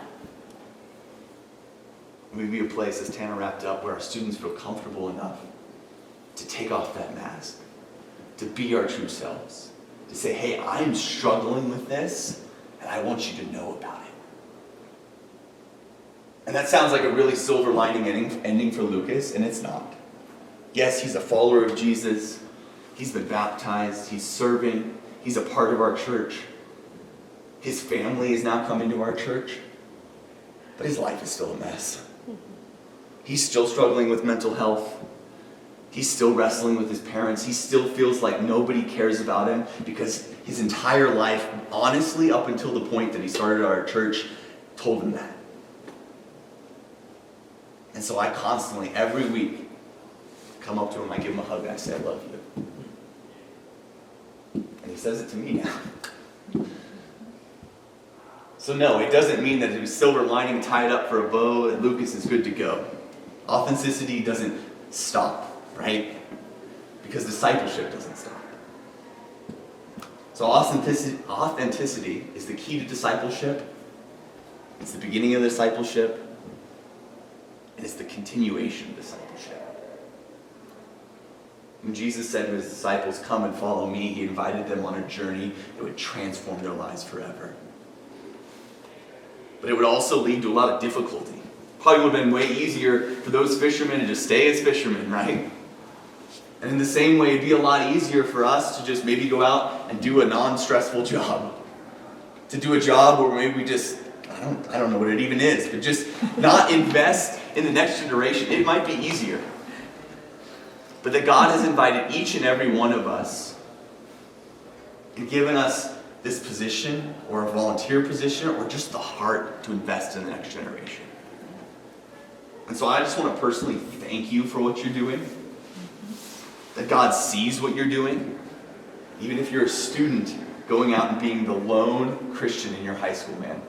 And we be a place, as Tana wrapped up, where our students feel comfortable enough to take off that mask, to be our true selves, to say, hey, I'm struggling with this, and I want you to know about it. And that sounds like a really silver lining ending for Lucas, and it's not. Yes, he's a follower of Jesus. He's been baptized. He's serving. He's a part of our church. His family is now coming to our church. But his life is still a mess. He's still struggling with mental health. He's still wrestling with his parents. He still feels like nobody cares about him because his entire life, honestly, up until the point that he started our church, told him that. And so I constantly, every week, come up to him, I give him a hug, and I say, I love you. And he says it to me now. So no, it doesn't mean that it was silver lining tied up for a bow and Lucas is good to go. Authenticity doesn't stop, right? Because discipleship doesn't stop. So authenticity is the key to discipleship. It's the beginning of discipleship. And it's the continuation of discipleship. When Jesus said to his disciples, come and follow me, he invited them on a journey that would transform their lives forever. But it would also lead to a lot of difficulty. Probably would have been way easier for those fishermen to just stay as fishermen, right? And in the same way, it'd be a lot easier for us to just maybe go out and do a non-stressful job. To do a job where maybe we just, I don't know what it even is, but just not invest in the next generation. It might be easier. But that God has invited each and every one of us and given us this position, or a volunteer position, or just the heart to invest in the next generation. And so I just want to personally thank you for what you're doing. That God sees what you're doing. Even if you're a student going out and being the lone Christian in your high school, man.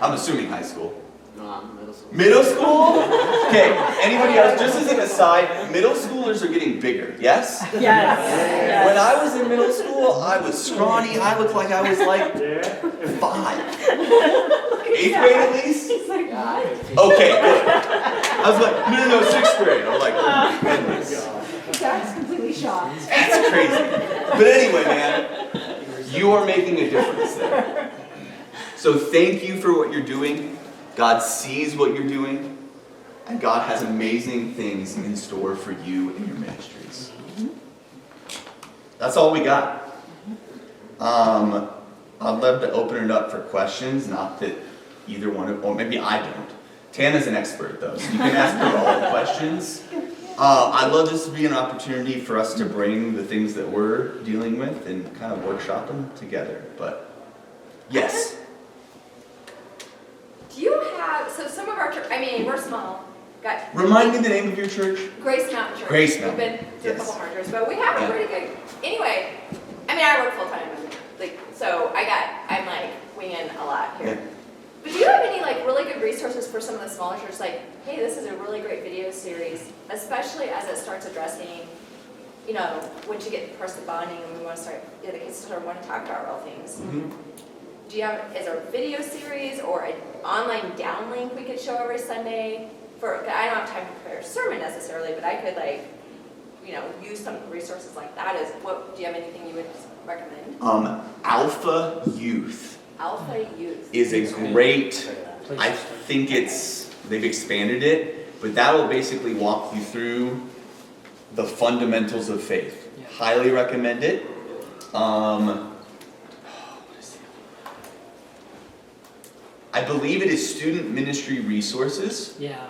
I'm assuming high school. No, I'm middle school. Middle school? Okay, anybody else? Just as an aside, middle schoolers are getting bigger, yes? Yes. When I was in middle school, I was scrawny. I looked like I was like 5. 8th grade at least? Okay, good. I was like, no, 6th grade. I was like, oh my goodness. Zach's completely shocked. That's crazy. But anyway, man, you are making a difference there. So thank you for what you're doing. God sees what you're doing, and God has amazing things in store for you and your ministries. That's all we got. I'd love to open it up for questions, not that either one of, or maybe I don't. Tana's an expert though, so you can ask her all the questions. I'd love this to be an opportunity for us to bring the things that we're dealing with and kind of workshop them together, but yes. Do you have, so some of our church, I mean, we're small. Remind me the name of your church? Grace Mountain Church. Grace Mountain. We've been through a couple mergers, but we have a pretty good, anyway, I mean, I work full time, like, so I'm like winging a lot here. Yeah. But do you have any like really good resources for some of the smaller churches? Like, hey, this is a really great video series, especially as it starts addressing, you know, once you get past the bonding and we want to start, the kids start wanting to talk about real things. Mm-hmm. Do you have, is there a video series or an online downlink we could show every Sunday? I don't have time to prepare a sermon necessarily, but I could like use some resources like that, do you have anything you would recommend? Alpha Youth Alpha Youth. is a great, I think they've expanded it, but that will basically walk you through the fundamentals of faith. Yeah. Highly recommend it. I believe it is Student Ministry Resources. Yeah.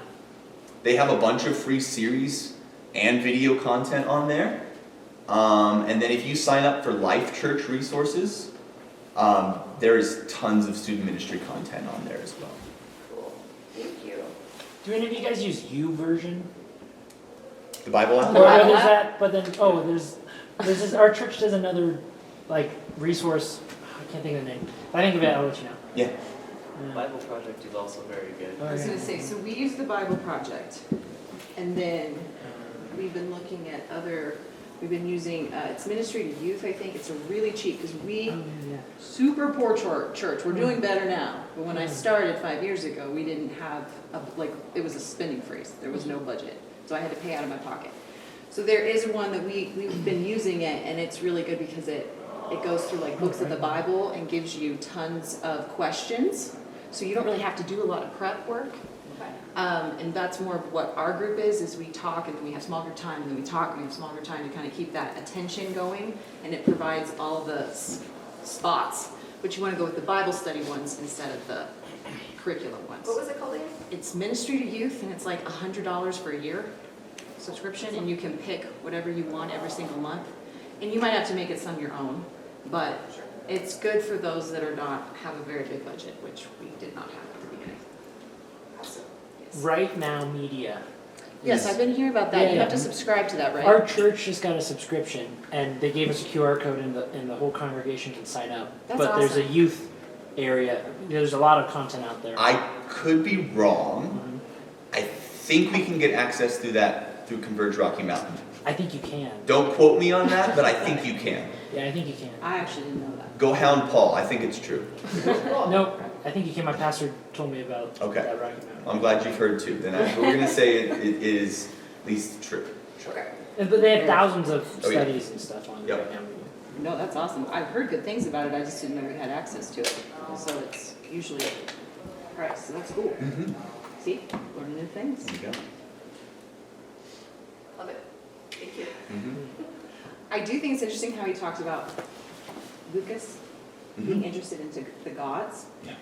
They have a bunch of free series and video content on there. And then if you sign up for Life Church Resources, there is tons of student ministry content on there as well. Cool. Thank you. Do any of you guys use YouVersion? The Bible app? Or there's that, but then there's this, our church does another like resource. I can't think of the name. If I think of it, I'll let you know. Yeah. Bible Project is also very good. I was gonna say, so we use the Bible Project, and then we've been looking at we've been using, it's Ministry to Youth, I think. It's really cheap, because super poor church. We're doing better now. But when I started 5 years ago, we didn't have, it was a spending freeze. There was no budget. So I had to pay out of my pocket. So there is one that we've been using it, and it's really good because it goes through like books of the Bible and gives you tons of questions. So you don't really have to do a lot of prep work. And that's more of what our group is we talk and then we have smaller time and then we talk and we have smaller time to kind of keep that attention going, and it provides all the spots. But you want to go with the Bible study ones instead of the curriculum ones. What was it called again? It's Ministry to Youth, and it's like $100 for a year subscription, and you can pick whatever you want every single month. And you might have to make it some your own, but it's good for those that have a very big budget, which we did not have at the beginning. Awesome. Right Now Media. Yes, I've been hearing about that. Yeah, You have yeah. to subscribe to that, right? Our church just got a subscription, and they gave us a QR code, and the whole congregation can sign up. That's but there's a awesome. youth area. There's a lot of content out there. I could be wrong. I think we can get access through Converge Rocky Mountain. I think you can. Don't quote me on that, but I think you can. Yeah, I think you can. I actually didn't know that. Go hound Paul. I think it's true. Nope, I think you can. My pastor told me about Okay. that Rocky Mountain. I'm glad you've heard too. Then we're going to say it is at least true. Okay. But they have thousands of Oh, yeah. studies and stuff on Yep. Right Now Media. No, that's awesome. I've heard good things about it. I just didn't know we had access to it. So it's usually a price. So that's cool. Mm-hmm. See, learning new things. There you go. Love it. Thank you. Mm-hmm. I do think it's interesting how he talked about Lucas being Mhm. interested into the gods. Yeah.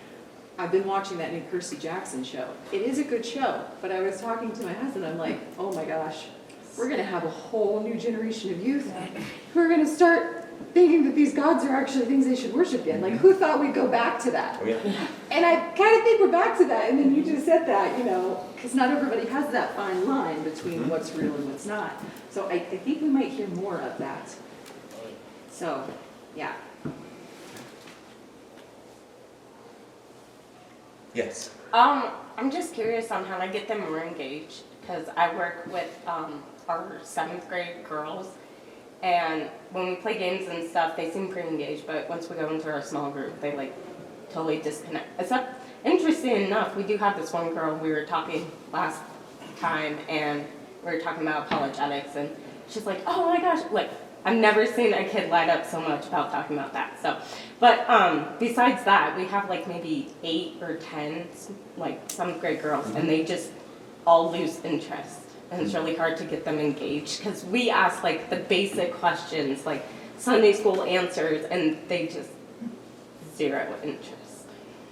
I've been watching that new Percy Jackson show. It is a good show, but I was talking to my husband, I'm like, oh my gosh, we're gonna have a whole new generation of youth who are gonna start thinking that these gods are actually things they should worship in. Like, who thought we'd go back to that? Oh, yeah. And I kind of think we're back to that, and then you just said that, because not everybody has that fine line between what's real and what's not. So I think we might hear more of that. So, yeah. Yes. I'm just curious on how to get them more engaged, because I work with our 7th grade girls, and when we play games and stuff, they seem pretty engaged, but once we go into our small group, they like totally disconnect. Except, interesting enough, we do have this one girl, we were talking last time, and we were talking about apologetics, and she's like, oh my gosh, like, I've never seen a kid light up so much about talking about that. So, but besides that, we have like maybe 8 or 10 like 7th grade girls, and they just all lose interest, and it's really hard to get them engaged because we ask like the basic questions, like Sunday school answers, and they just zero interest.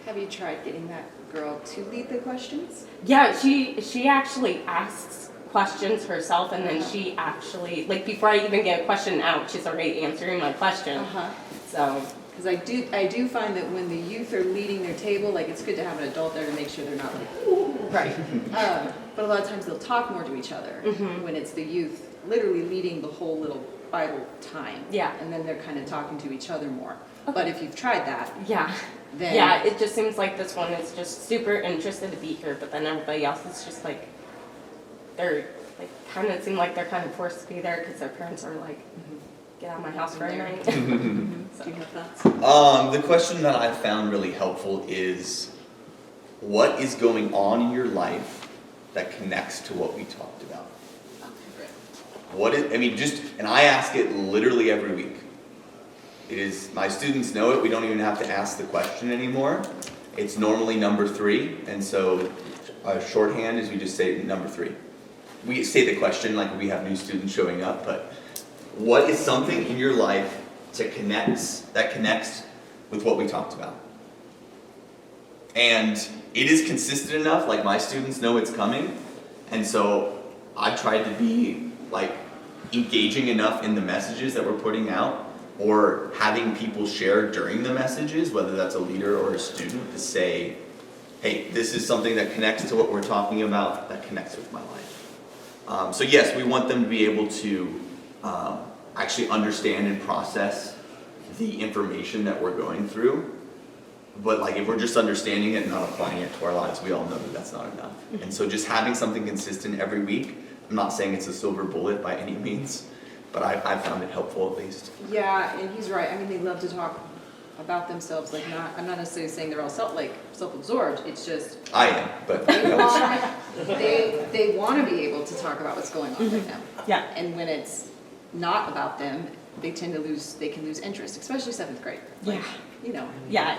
Have you tried getting that girl to lead the questions? Yeah, she actually asks questions herself, and then she actually, like, before I even get a question out, she's already answering my question. So, because I do find that when the youth are leading their table, like, it's good to have an adult there to make sure they're not like, right. But a lot of times they'll talk more to each other when it's the youth literally leading the whole little Bible time. Yeah. And then they're kind of talking to each other more. But if you've tried that, then yeah, it just seems like this one is just super interested to be here, but then everybody else is just like, they're like kind of seem like they're kind of forced to be there because their parents are like, get out of my house for a night. Do you have thoughts? The question that I found really helpful is, what is going on in your life that connects to what we talked about? and I ask it literally every week. It is, my students know it, we don't even have to ask the question anymore. It's normally number 3, and so shorthand is we just say number 3. We say the question like we have new students showing up, but what is something in your life that connects with what we talked about? And it is consistent enough, like my students know it's coming, and so I've tried to be like engaging enough in the messages that we're putting out, or having people share during the messages, whether that's a leader or a student, to say, hey, this is something that connects to what we're talking about, that connects with my life. So yes, we want them to be able to actually understand and process the information that we're going through. But like if we're just understanding it and not applying it to our lives, we all know that that's not enough. And so just having something consistent every week, I'm not saying it's a silver bullet by any means, but I've found it helpful at least. Yeah, and he's right. I mean, they love to talk about themselves. Like, I'm not necessarily saying they're all self-absorbed. It's just I am, but they want to be able to talk about what's going on right now. Yeah. And when it's not about them, they can lose interest, especially 7th grade. Like, you know. Yeah,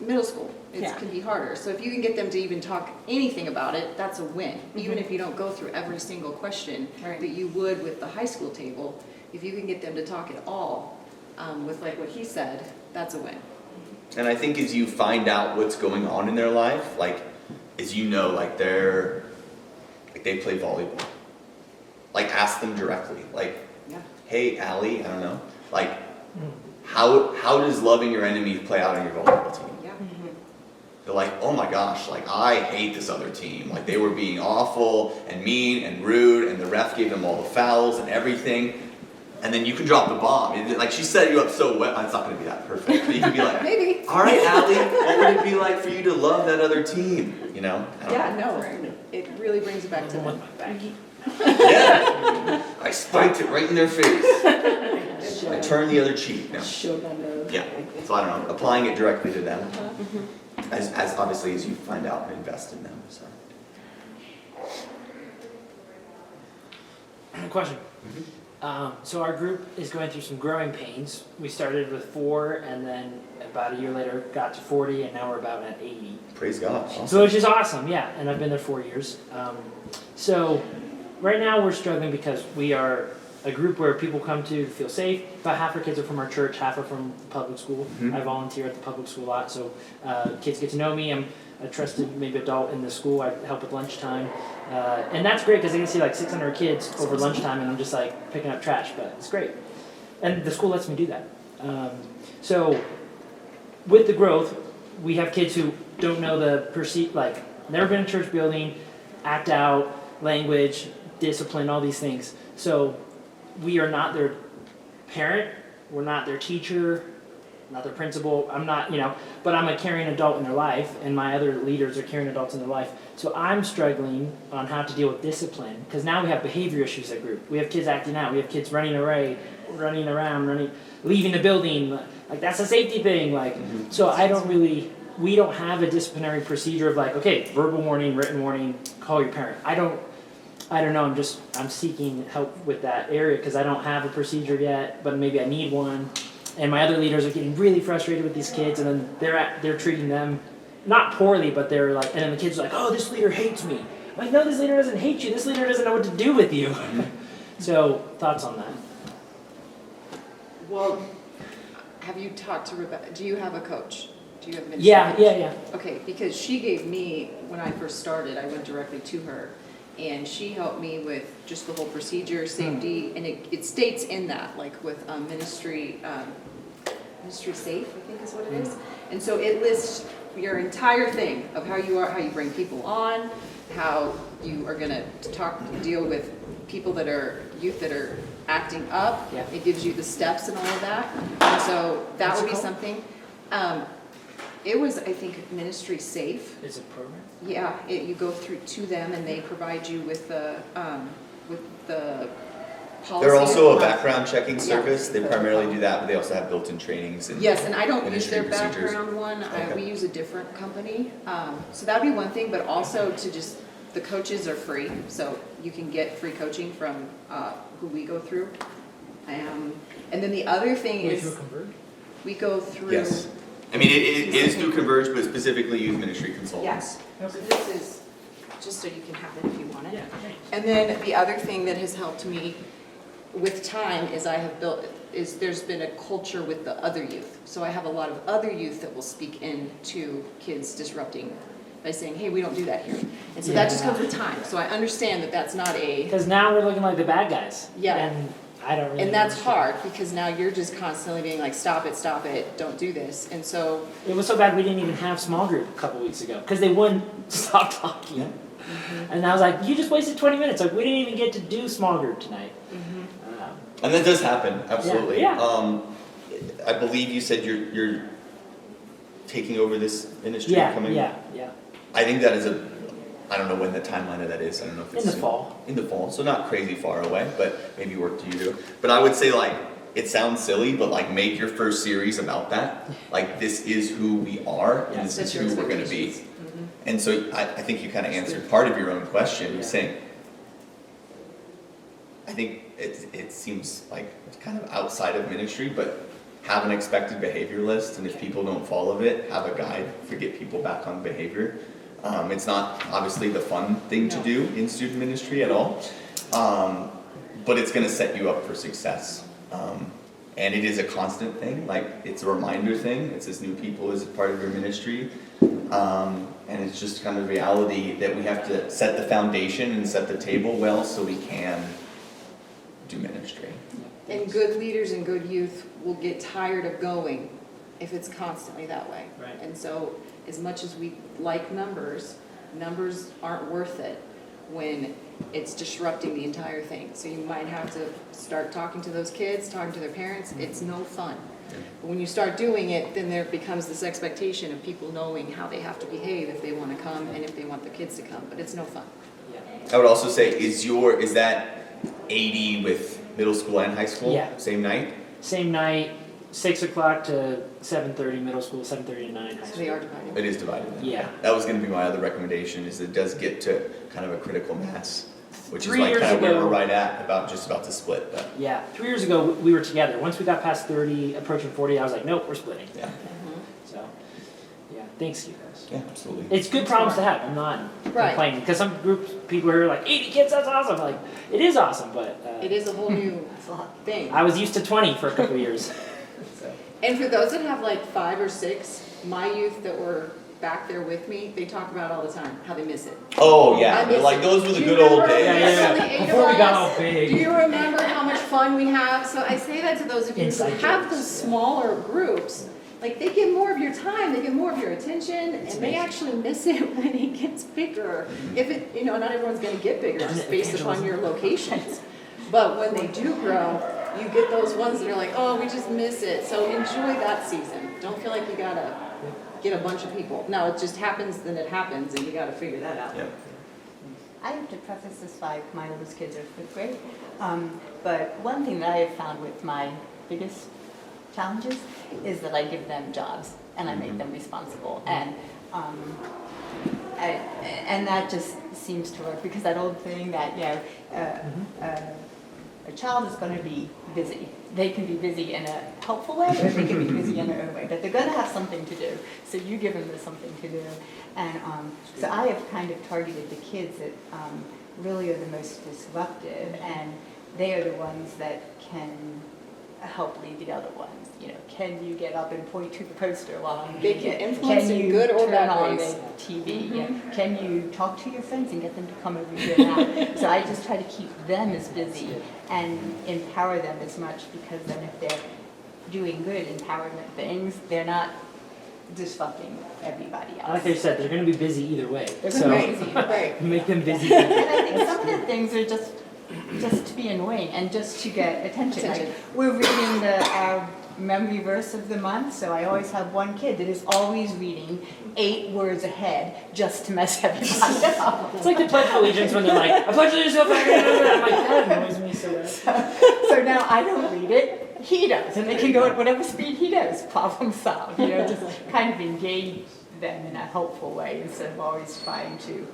Middle school, it Yeah. can be harder. So if you can get them to even talk anything about it, that's a win. Even if you don't go through every single question that you would with the high school table, if you can get them to talk at all, with like what he said, that's a win. And I think as you find out what's going on in their life, like as you know, like they play volleyball. Like ask them directly, like, hey Allie, I don't know, like how does loving your enemies play out on your volleyball team? Yeah. They're like, oh my gosh, like I hate this other team. Like they were being awful and mean and rude, and the ref gave them all the fouls and everything. And then you can drop the bomb. Like she set you up so well. It's not going to be that perfect. But you can be like, maybe. All right, Allie, what would it be like for you to love that other team? You know? It really brings it back to them. Yeah. I spiked it right in their face. I turned the other cheek. No. Yeah. So I don't know. Applying it directly to them, as obviously as you find out and invest in them. So. Question. So our group is going through some growing pains. We started with 4, and then about a year later got to 40, and now we're about at 80. Praise God. Awesome. So which is awesome, yeah. And I've been there 4 years. So right now we're struggling because we are a group where people come to feel safe. About half our kids are from our church, half are from public school. I volunteer at the public school a lot, so kids get to know me. I'm a trusted maybe adult in the school. I help with lunchtime. And that's great because I can see like 600 kids over lunchtime, and I'm just like picking up trash, but it's great. And the school lets me do that. So with the growth, we have kids who don't know never been in a church building, act out, language, discipline, all these things. So we are not their parent, we're not their teacher, not their principal. I'm not, but I'm a caring adult in their life, and my other leaders are caring adults in their life. So I'm struggling on how to deal with discipline, because now we have behavior issues at group. We have kids acting out. We have kids running around, leaving the building. Like, that's a safety thing. So we don't have a disciplinary procedure of like, okay, verbal warning, written warning, call your parent. I don't know, I'm seeking help with that area because I don't have a procedure yet, but maybe I need one. And my other leaders are getting really frustrated with these kids, and then they're treating them not poorly, but they're like, and then the kids are like, oh, this leader hates me. I'm like, no, this leader doesn't hate you. This leader doesn't know what to do with you. So, thoughts on that? Well, have you talked to Rebecca? Do you have a coach? Do you have a ministry coach? Yeah. Okay, because she gave me, when I first started, I went directly to her, and she helped me with just the whole procedure, safety, and it states in that, like with Ministry Safe, I think is what it is. And so it lists your entire thing of how you are, how you bring people on, how you are going to deal with people that are youth that are acting up. Yeah. It gives you the steps and all of that. And so that would be something. It was, I think, Ministry Safe. Is it program? Yeah, you go through to them, and they provide you with the policy. They're also a background checking service. They primarily do that, but they also have built-in trainings. Yes, and I don't use their procedures. background one. Okay. We use a different company. So that'd be one thing, but also to just The coaches are free, so you can get free coaching from who we go through. And then the other thing Wait, is through Converge? we go through. Yes. I mean, it is through Converge, but specifically youth ministry consultants. Yes. So this is just so you can have it if you want it. Yeah, thanks. And then the other thing that has helped me with time is there's been a culture with the other youth. So I have a lot of other youth that will speak in to kids disrupting by saying, hey, we don't do that here. And so that just comes with time. So I understand that that's not a. Because now we're looking like the bad guys. Yeah. And I don't really And that's understand. hard because now you're just constantly being like, stop it, don't do this. And so. It was so bad we didn't even have small group a couple weeks ago because they wouldn't stop talking. Mm-hmm. And I was like, you just wasted 20 minutes. Like, we didn't even get to do small group tonight. And that does happen, absolutely. Yeah. I believe you said you're taking over this ministry coming. Yeah. I think that is I don't know when the timeline of that is. I don't know if it's In the soon. fall. In the fall, so not crazy far away, but maybe work to you do. But I would say like, it sounds silly, but like make your first series about that. Like this is who we are and this is who we're gonna be. And so I think you kind of answered part of your own question, saying, I think it seems like it's kind of outside of ministry, but have an expected behavior list, and if people don't follow it, have a guide to get people back on behavior. It's not obviously the fun thing to do in student ministry at all, but it's going to set you up for success. And it is a constant thing, like it's a reminder thing. It's as new people as part of your ministry. And it's just kind of reality that we have to set the foundation and set the table well so we can do ministry. And good leaders and good youth will get tired of going if it's constantly that way. Right. And so as much as we like numbers aren't worth it when it's disrupting the entire thing. So you might have to start talking to those kids, talking to their parents. It's no fun. But when you start doing it, then there becomes this expectation of people knowing how they have to behave if they want to come and if they want their kids to come. But it's no fun. I would also say, is that 80 with middle school and high school? Yeah. Same night? Same night, 6 o'clock to 7:30 middle school, 7:30 to 9 high So school. they are divided. It is divided. Yeah. That was going to be my other recommendation, is it does get to kind of a critical mass, which 3 is like years kind of where ago- we're right at, just about to split. But Yeah, 3 years ago we were together. Once we got past 30, approaching 40, I was like, nope, we're splitting. yeah, So, yeah, thanks you guys. yeah, absolutely. It's good problems to have. I'm not Right. complaining because some groups, people are like, 80 kids, that's awesome. Like, it is awesome, but It is a whole new thing. I was used to 20 for a couple of years. So. And for those that have like 5 or 6, my youth that were back there with me, they talk about all the time how they miss it. Oh I yeah, miss like it. those were the Do you good old remember days. Yeah. the 8 of Before we got all us? big. Do you remember how much fun we have? So I say that to those of you who Inside have jokes. those smaller groups. Like they get more of your time, they get more of your attention, and they actually miss it when it gets bigger. If it, not everyone's going to get bigger just based upon your locations. But when they do grow, you get those ones that are like, oh, we just miss it. So enjoy that season. Don't feel like you gotta get a bunch of people. Now it just happens, then it happens, and you gotta figure that out. Yeah. I have to preface this by my oldest kids are 5th grade. But one thing that I have found with my biggest challenges is that I give them jobs and I make them responsible. And that just seems to work because that old thing that, a child is going to be busy. They can be busy in a helpful way or they can be busy in their own way, but they're going to have something to do. So you give them something to do. And so I have kind of targeted the kids that really are the most disruptive, and they are the ones that can help lead the other ones. Can you get up and point to the poster while I'm They reading can it? influence Can in you good or turn bad on ways. the TV? Yeah. Can you talk to your friends and get them to come over here now? So I just try to keep them as busy and empower them as much, because then if they're doing good empowerment things, they're not disrupting everybody else. Like they said, they're going to be busy either way. They're So gonna be busy, right. make them busy. And I think some of the things are just to be annoying and just to get attention. Like, we're reading our memory verse of the month, so I always have one kid that is always reading 8 words ahead just to mess everybody up. It's like the Pledge of Allegiance when they're like, I pledge allegiance to the flag. I'm like, that annoys me so bad. So now I don't read it, he does, and they can go at whatever speed he does. Problem solved. Just kind of engage them in a helpful way instead of always trying to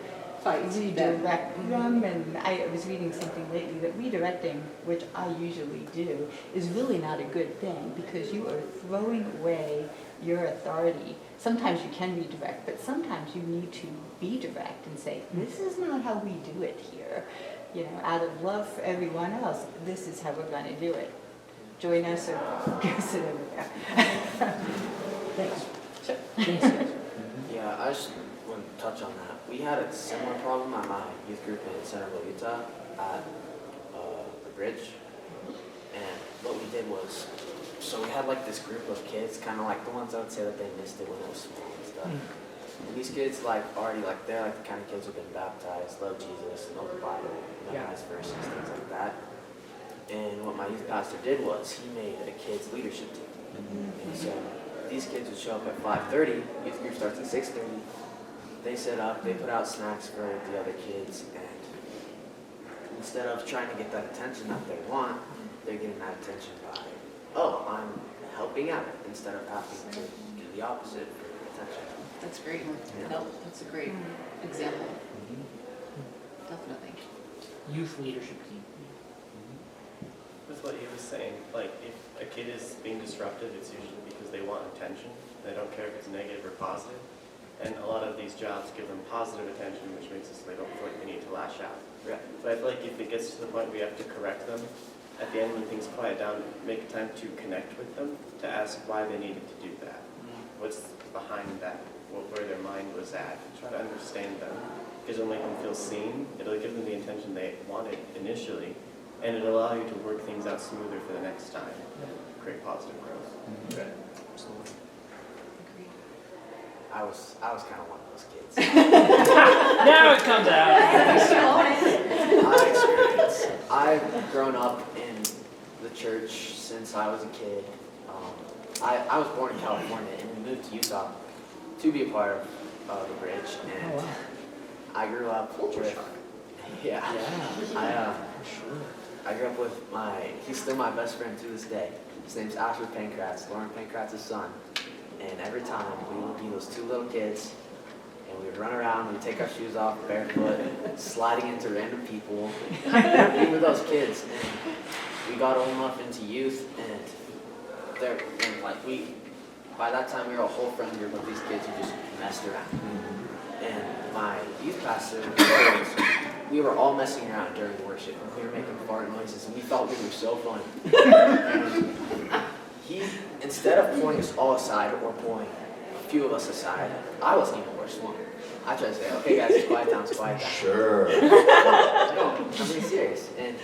fight them. redirect them, and I was reading something lately that redirecting, which I usually do, is really not a good thing because you are throwing away your authority. Sometimes you can redirect, but sometimes you need to be direct and say, this is not how we do it here. You know, out of love for everyone else, this is how we're going to do it. Join us or go sit over there. Thanks. Sure. Thanks. Yeah, I just want to touch on that. We had a similar problem at my youth group in Centerville, Utah, at the bridge. And what we did was, so we had like this group of kids, kind of like the ones I would say that they missed it when they were small and stuff. And these kids like already like they're like the kind of kids who've been baptized, love Jesus, know the Bible, memorize verses, things like that. And what my youth pastor did was he made a kids leadership team. And so these kids would show up at 5:30. Youth group starts at 6:30. They set up, they put out snacks for the other kids, and instead of trying to get that attention that they want, they're getting that attention by, oh, I'm helping out, instead of having to do the opposite for attention. That's great. Yeah. No, that's a great example. Definitely. Youth leadership team. With what he was saying, like if a kid is being disruptive, it's usually because they want attention. They don't care if it's negative or positive. And a lot of these jobs give them positive attention, which makes it so they don't feel like they need to lash out. Right. But I feel like if it gets to the point we have to correct them, at the end when things quiet down, make time to connect with them, to ask why they needed to do that. What's behind that, where their mind was at. Try to understand them, because it'll make them feel seen. It'll give them the attention they wanted initially, and it'll allow you to work things out smoother for the next time. Create positive growth. Right. Absolutely. Agreed. I was kind of one of those kids. Now it comes out. I've grown up in the church since I was a kid. I was born in California and we moved to Utah to be a part of the bridge. And I grew up with, I grew up with he's still my best friend to this day. His name's Asher Pankratz, Lauren Pankratz's son. And every time we would be those two little kids, and we would run around, we'd take our shoes off barefoot, sliding into random people. We were those kids, and we got old enough into youth, and by that time we were a whole friend group of these kids who just messed around. And my youth pastor, we were all messing around during worship, and we were making fart noises, and we thought we were so funny. And he, instead of pulling us all aside or pulling a few of us aside, I wasn't even the worst one. I tried to say, okay guys, quiet down, quiet down. Sure. No, I'm being serious. And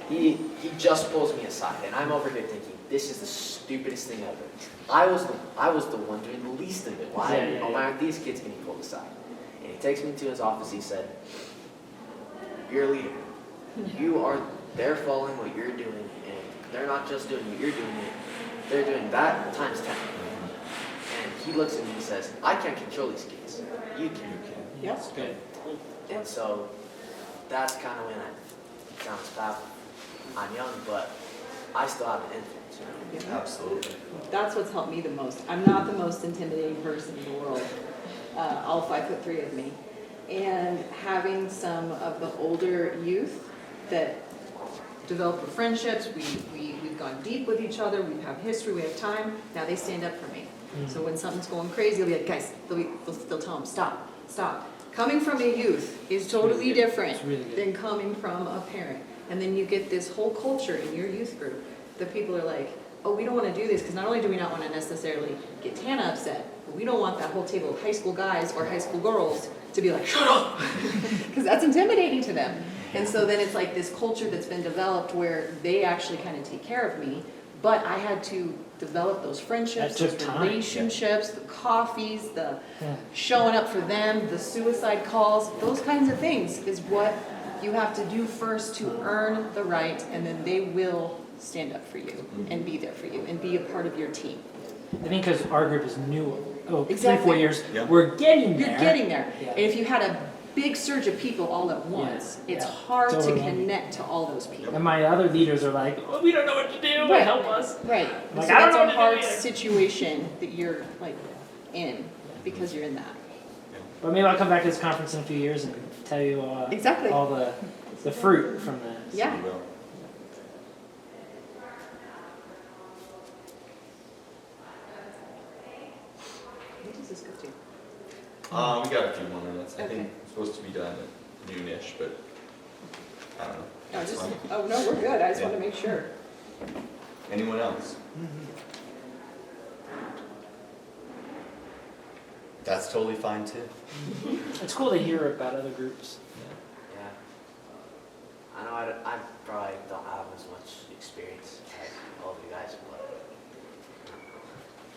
he just pulls me aside, and I'm over here thinking, this is the stupidest thing ever. I was the one doing the least of it. Why aren't these kids getting pulled aside? And he takes me to his office. He said, you're a leader. They're following what you're doing, and they're not just doing what you're doing, they're doing that times 10. And he looks at me and says, I can't control these kids. You can. Yes. Good. And so that's kind of when it sounds bad. I'm young, but I still have an influence. Yeah. Absolutely. That's what's helped me the most. I'm not the most intimidating person in the world, all 5'3" of me. And having some of the older youth that develop friendships, we've gone deep with each other, we have history, we have time, now they stand up for me. So when something's going crazy, they'll be like, guys, they'll tell them, stop. Coming from a youth is totally different than coming from a parent. And then you get this whole culture in your youth group that people are like, oh, we don't want to do this because not only do we not want to necessarily get Tana upset, but we don't want that whole table of high school guys or high school girls to be like, shut up, because that's intimidating to them. And so then it's like this culture that's been developed where they actually kind of take care of me, but I had to develop those friendships, those relationships, the coffees, the showing up for them, the suicide calls, those kinds of things is what you have to do first to earn the right, and then they will stand up for you and be there for you and be a part of your team. I think because our group is new, Exactly. 3-4 years, we're getting there. You're getting there. And if you had a big surge of people all at once, it's hard to connect to all those people. And my other leaders are like, well, we don't know what to do, Right. help us. Right. Like, So I don't that's know a what hard to do either. situation that you're like in because you're in that. But maybe I'll come back to this conference in a few years and tell you Exactly. all the fruit from that. Yeah. What does this go to? We got a few more minutes. I Okay. think it's supposed to be done at noonish, but I don't know. No, It's just, fine. oh, no, we're good. I just Yeah. want to make sure. Anyone else? That's totally fine too. It's cool to hear about other groups. Yeah. I know I probably don't have as much experience as all of you guys, but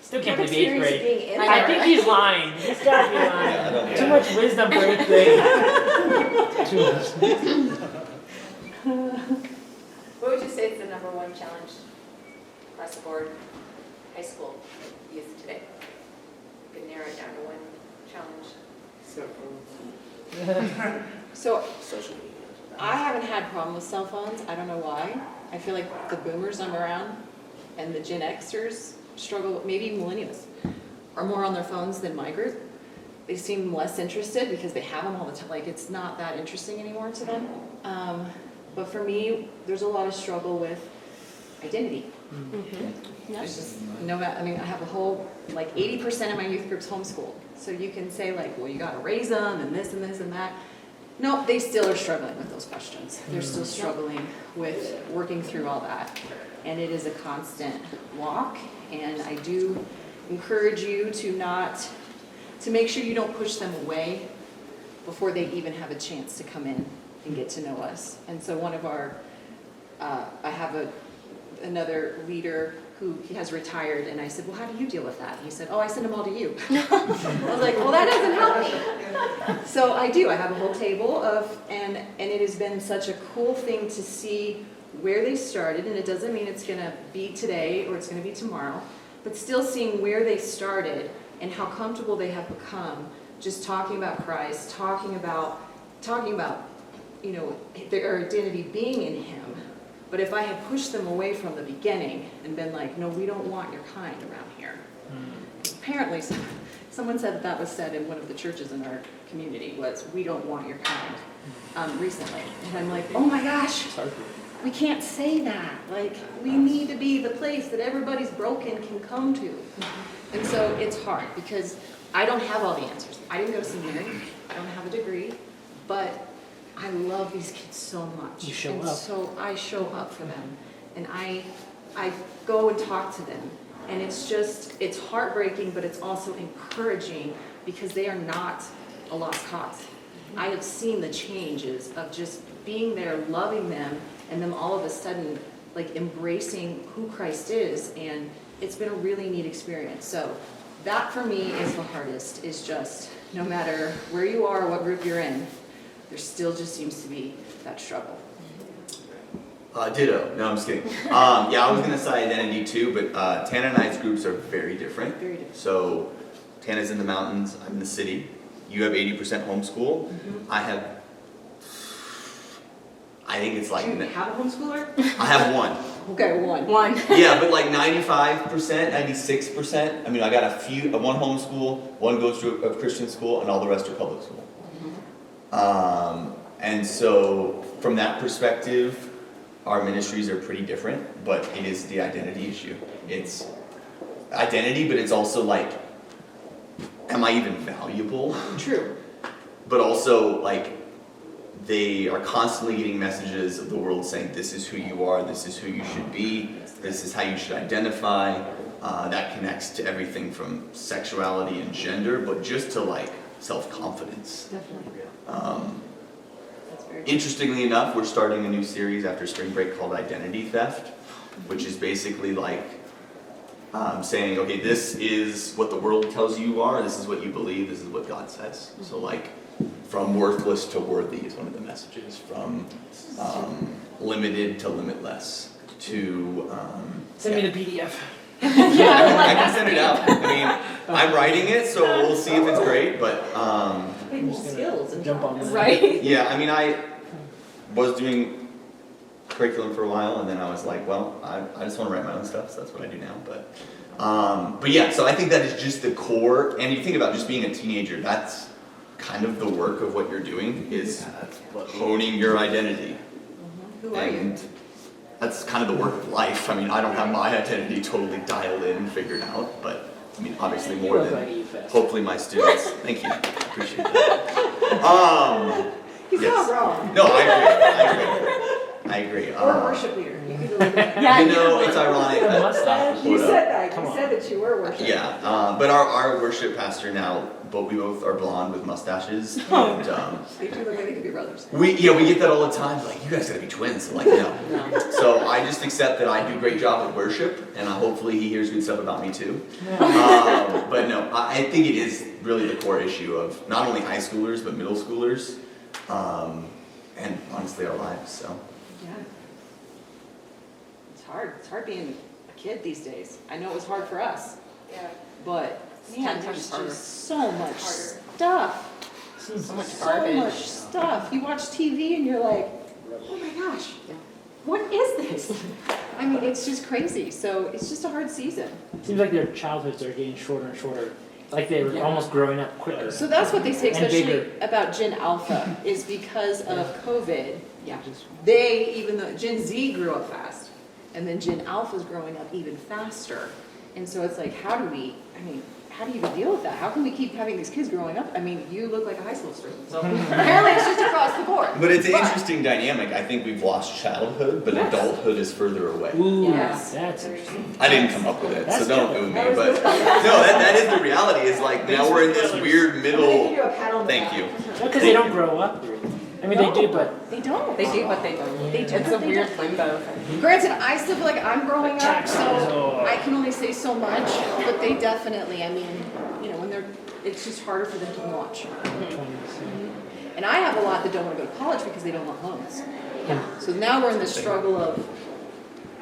Still can't What believe 8th experience grade. being in I there? think he's lying. He's gotta be lying. Yeah, I don't- Too yeah. much wisdom for 8th grade. Too much. What would you say is the number one challenge across the board, high school youth today? You could narrow it down to one challenge. So social media. I haven't had problem with cell phones. I don't know why. I feel like the boomers I'm around and the Gen Xers struggle, maybe millennials, are more on their phones than my group. They seem less interested because they have them all the time. Like, it's not that interesting anymore to them. But for me, there's a lot of struggle with identity. There's just no, I mean, I have a whole, like 80% of my youth group's homeschooled. So you can say like, well, you gotta raise them and this and this and that. No, they still are struggling with those questions. They're still struggling with working through all that. And it is a constant walk. And I do encourage you to make sure you don't push them away before they even have a chance to come in and get to know us. And so one of our, I have another leader who he has retired, and I said, well, how do you deal with that? He said, oh, I send them all to you. I was like, well, that doesn't help me. So I do. I have a whole table of, and it has been such a cool thing to see where they started, and it doesn't mean it's going to be today or it's going to be tomorrow, but still seeing where they started and how comfortable they have become just talking about Christ, talking about, you know, their identity being in Him. But if I had pushed them away from the beginning and been like, no, we don't want your kind around here. Apparently, someone said that was said in one of the churches in our community, was, we don't want your kind, recently. And I'm like, oh my gosh, we can't say that. Like, we need to be the place that everybody's broken can come to. And so it's hard because I don't have all the answers. I didn't go to seminary. I don't have a degree. But I love these kids so much. You show and up. so I show up for them. And I go and talk to them. And it's just, it's heartbreaking, but it's also encouraging because they are not a lost cause. I have seen the changes of just being there, loving them, and them all of a sudden like embracing who Christ is. And it's been a really neat experience. So that for me is the hardest, is just no matter where you are, what group you're in, there still just seems to be that struggle. Ditto. No, I'm just kidding. Yeah, I was gonna say identity too, but Tana and I's groups are very different. Very different. So Tana's in the mountains, I'm in the city. You have 80% homeschool. I think it's like, Do you have a homeschooler? I have one. Okay, one. Yeah, but like 95%, 96%. I mean, I got one homeschool, one goes to a Christian school, and all the rest are public school. And so from that perspective, our ministries are pretty different, but it is the identity issue. It's identity, but it's also like, am I even valuable? True. But also like, they are constantly getting messages of the world saying, this is who you are, this is who you should be, this is how you should identify. That connects to everything from sexuality and gender, but just to like self-confidence. Definitely. That's very Interestingly enough, we're starting a new series after spring break called Identity Theft, which is basically like saying, okay, this is what the world tells you are, this is what you believe, this is what God says. So like, from worthless to worthy is one of the messages. From limited to limitless. To Send me the PDF. I can send it out. I mean, I'm writing it, so we'll see if it's great. But skills and jump on that. right? yeah, I mean, I was doing curriculum for a while, and then I was like, well, I just want to write my own stuff, so that's what I do now. But yeah, so I think that is just the core. And you think about just being a teenager, that's kind of the work of what you're doing is honing your identity. Who are you? And that's kind of the work of life. I mean, I don't have my identity totally dialed in and figured out, but I mean, obviously more than hopefully my students. Thank you, appreciate that. He's yes. not wrong. No, I agree. Or a worship leader. You could believe that. You know, it's ironic that You said that. You said that you were worship. Yeah, but our worship pastor now, but we both are blonde with mustaches. And, They do look like they could be brothers. we get that all the time. Like, you guys gotta be twins. I'm like, no. So I just accept that I do a great job at worship, and hopefully he hears good stuff about me too. But no, I think it is really the core issue of not only high schoolers but middle schoolers, and honestly our lives. So. Yeah. It's hard. It's hard being a kid these days. I know it was hard for us. Yeah. But man, 10 times there's harder. just so much stuff. So much So garbage. much stuff. You watch TV and you're like, oh my gosh, what is this? I mean, it's just crazy. So it's just a hard season. Seems like their childhoods are getting shorter and shorter. Like they were almost growing up quicker. So that's what they say, And especially bigger. about Gen Alpha, is because of COVID. Yeah. They, even though Gen Z grew up fast, and then Gen Alpha's growing up even faster. And so it's like, how do you even deal with that? How can we keep having these kids growing up? I mean, you look like a high school student, so apparently it's just across the board. But it's an interesting dynamic. I think we've lost childhood, but adulthood is further away. Ooh, Yes. that's interesting. I didn't come up with it, so That's don't good. ooh me. But no, that is the reality. Is like now we're in this weird They give middle. you a pat on the Thank back. you. Because they don't grow up. I mean, they do, but They don't. They do, but they don't. They do, It's but a they weird don't. limbo thing. Granted, I still feel like I'm growing up, Taxes, so oh. I can only say so much, but they definitely, I mean, you know, when they're, it's just harder for them to launch. And I have a lot that don't want to go to college because they don't want loans. So now we're in this struggle of,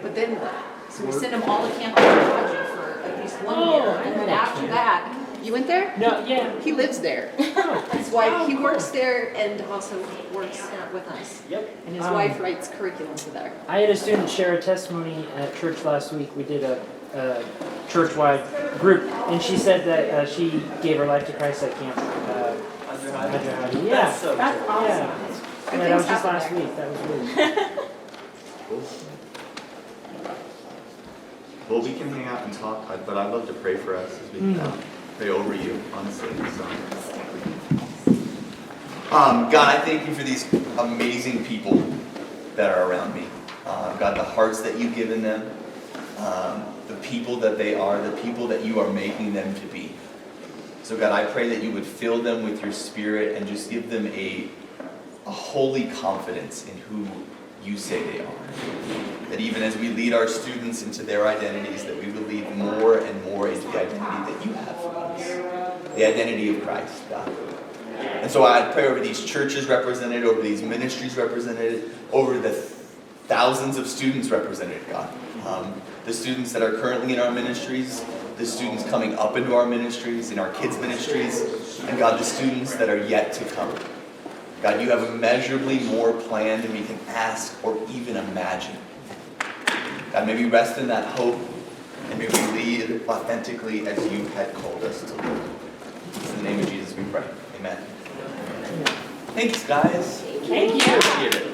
but then what? So we send them all to Camp Lodging for at least 1 year, and then after that, you went there? no, yeah. He lives there. His wife, he works there and also works with us. Yep. And his wife writes curriculum for there. I had a student share a testimony at church last week. We did a church-wide group, and she said that she gave her life to Christ at camp. Yeah. That's awesome. Yeah. Good Yeah, that was things just happen last there. week. That was weird. Well, we can hang out and talk, but I'd love to pray for us as we pray over you, honestly. So. God, I thank you for these amazing people that are around me. God, the hearts that you've given them, the people that they are, the people that you are making them to be. So God, I pray that you would fill them with your spirit and just give them a holy confidence in who you say they are. That even as we lead our students into their identities, that we will lead more and more into the identity that you have for us. The identity of Christ, God. And so I pray over these churches represented, over these ministries represented, over the thousands of students represented, God. The students that are currently in our ministries, the students coming up into our ministries, in our kids' ministries, and God, the students that are yet to come. God, you have immeasurably more planned than we can ask or even imagine. God, may we rest in that hope, and may we lead authentically as you had called us to lead. In the name of Jesus we pray. Amen. Thanks, guys. Thank you. Appreciate it.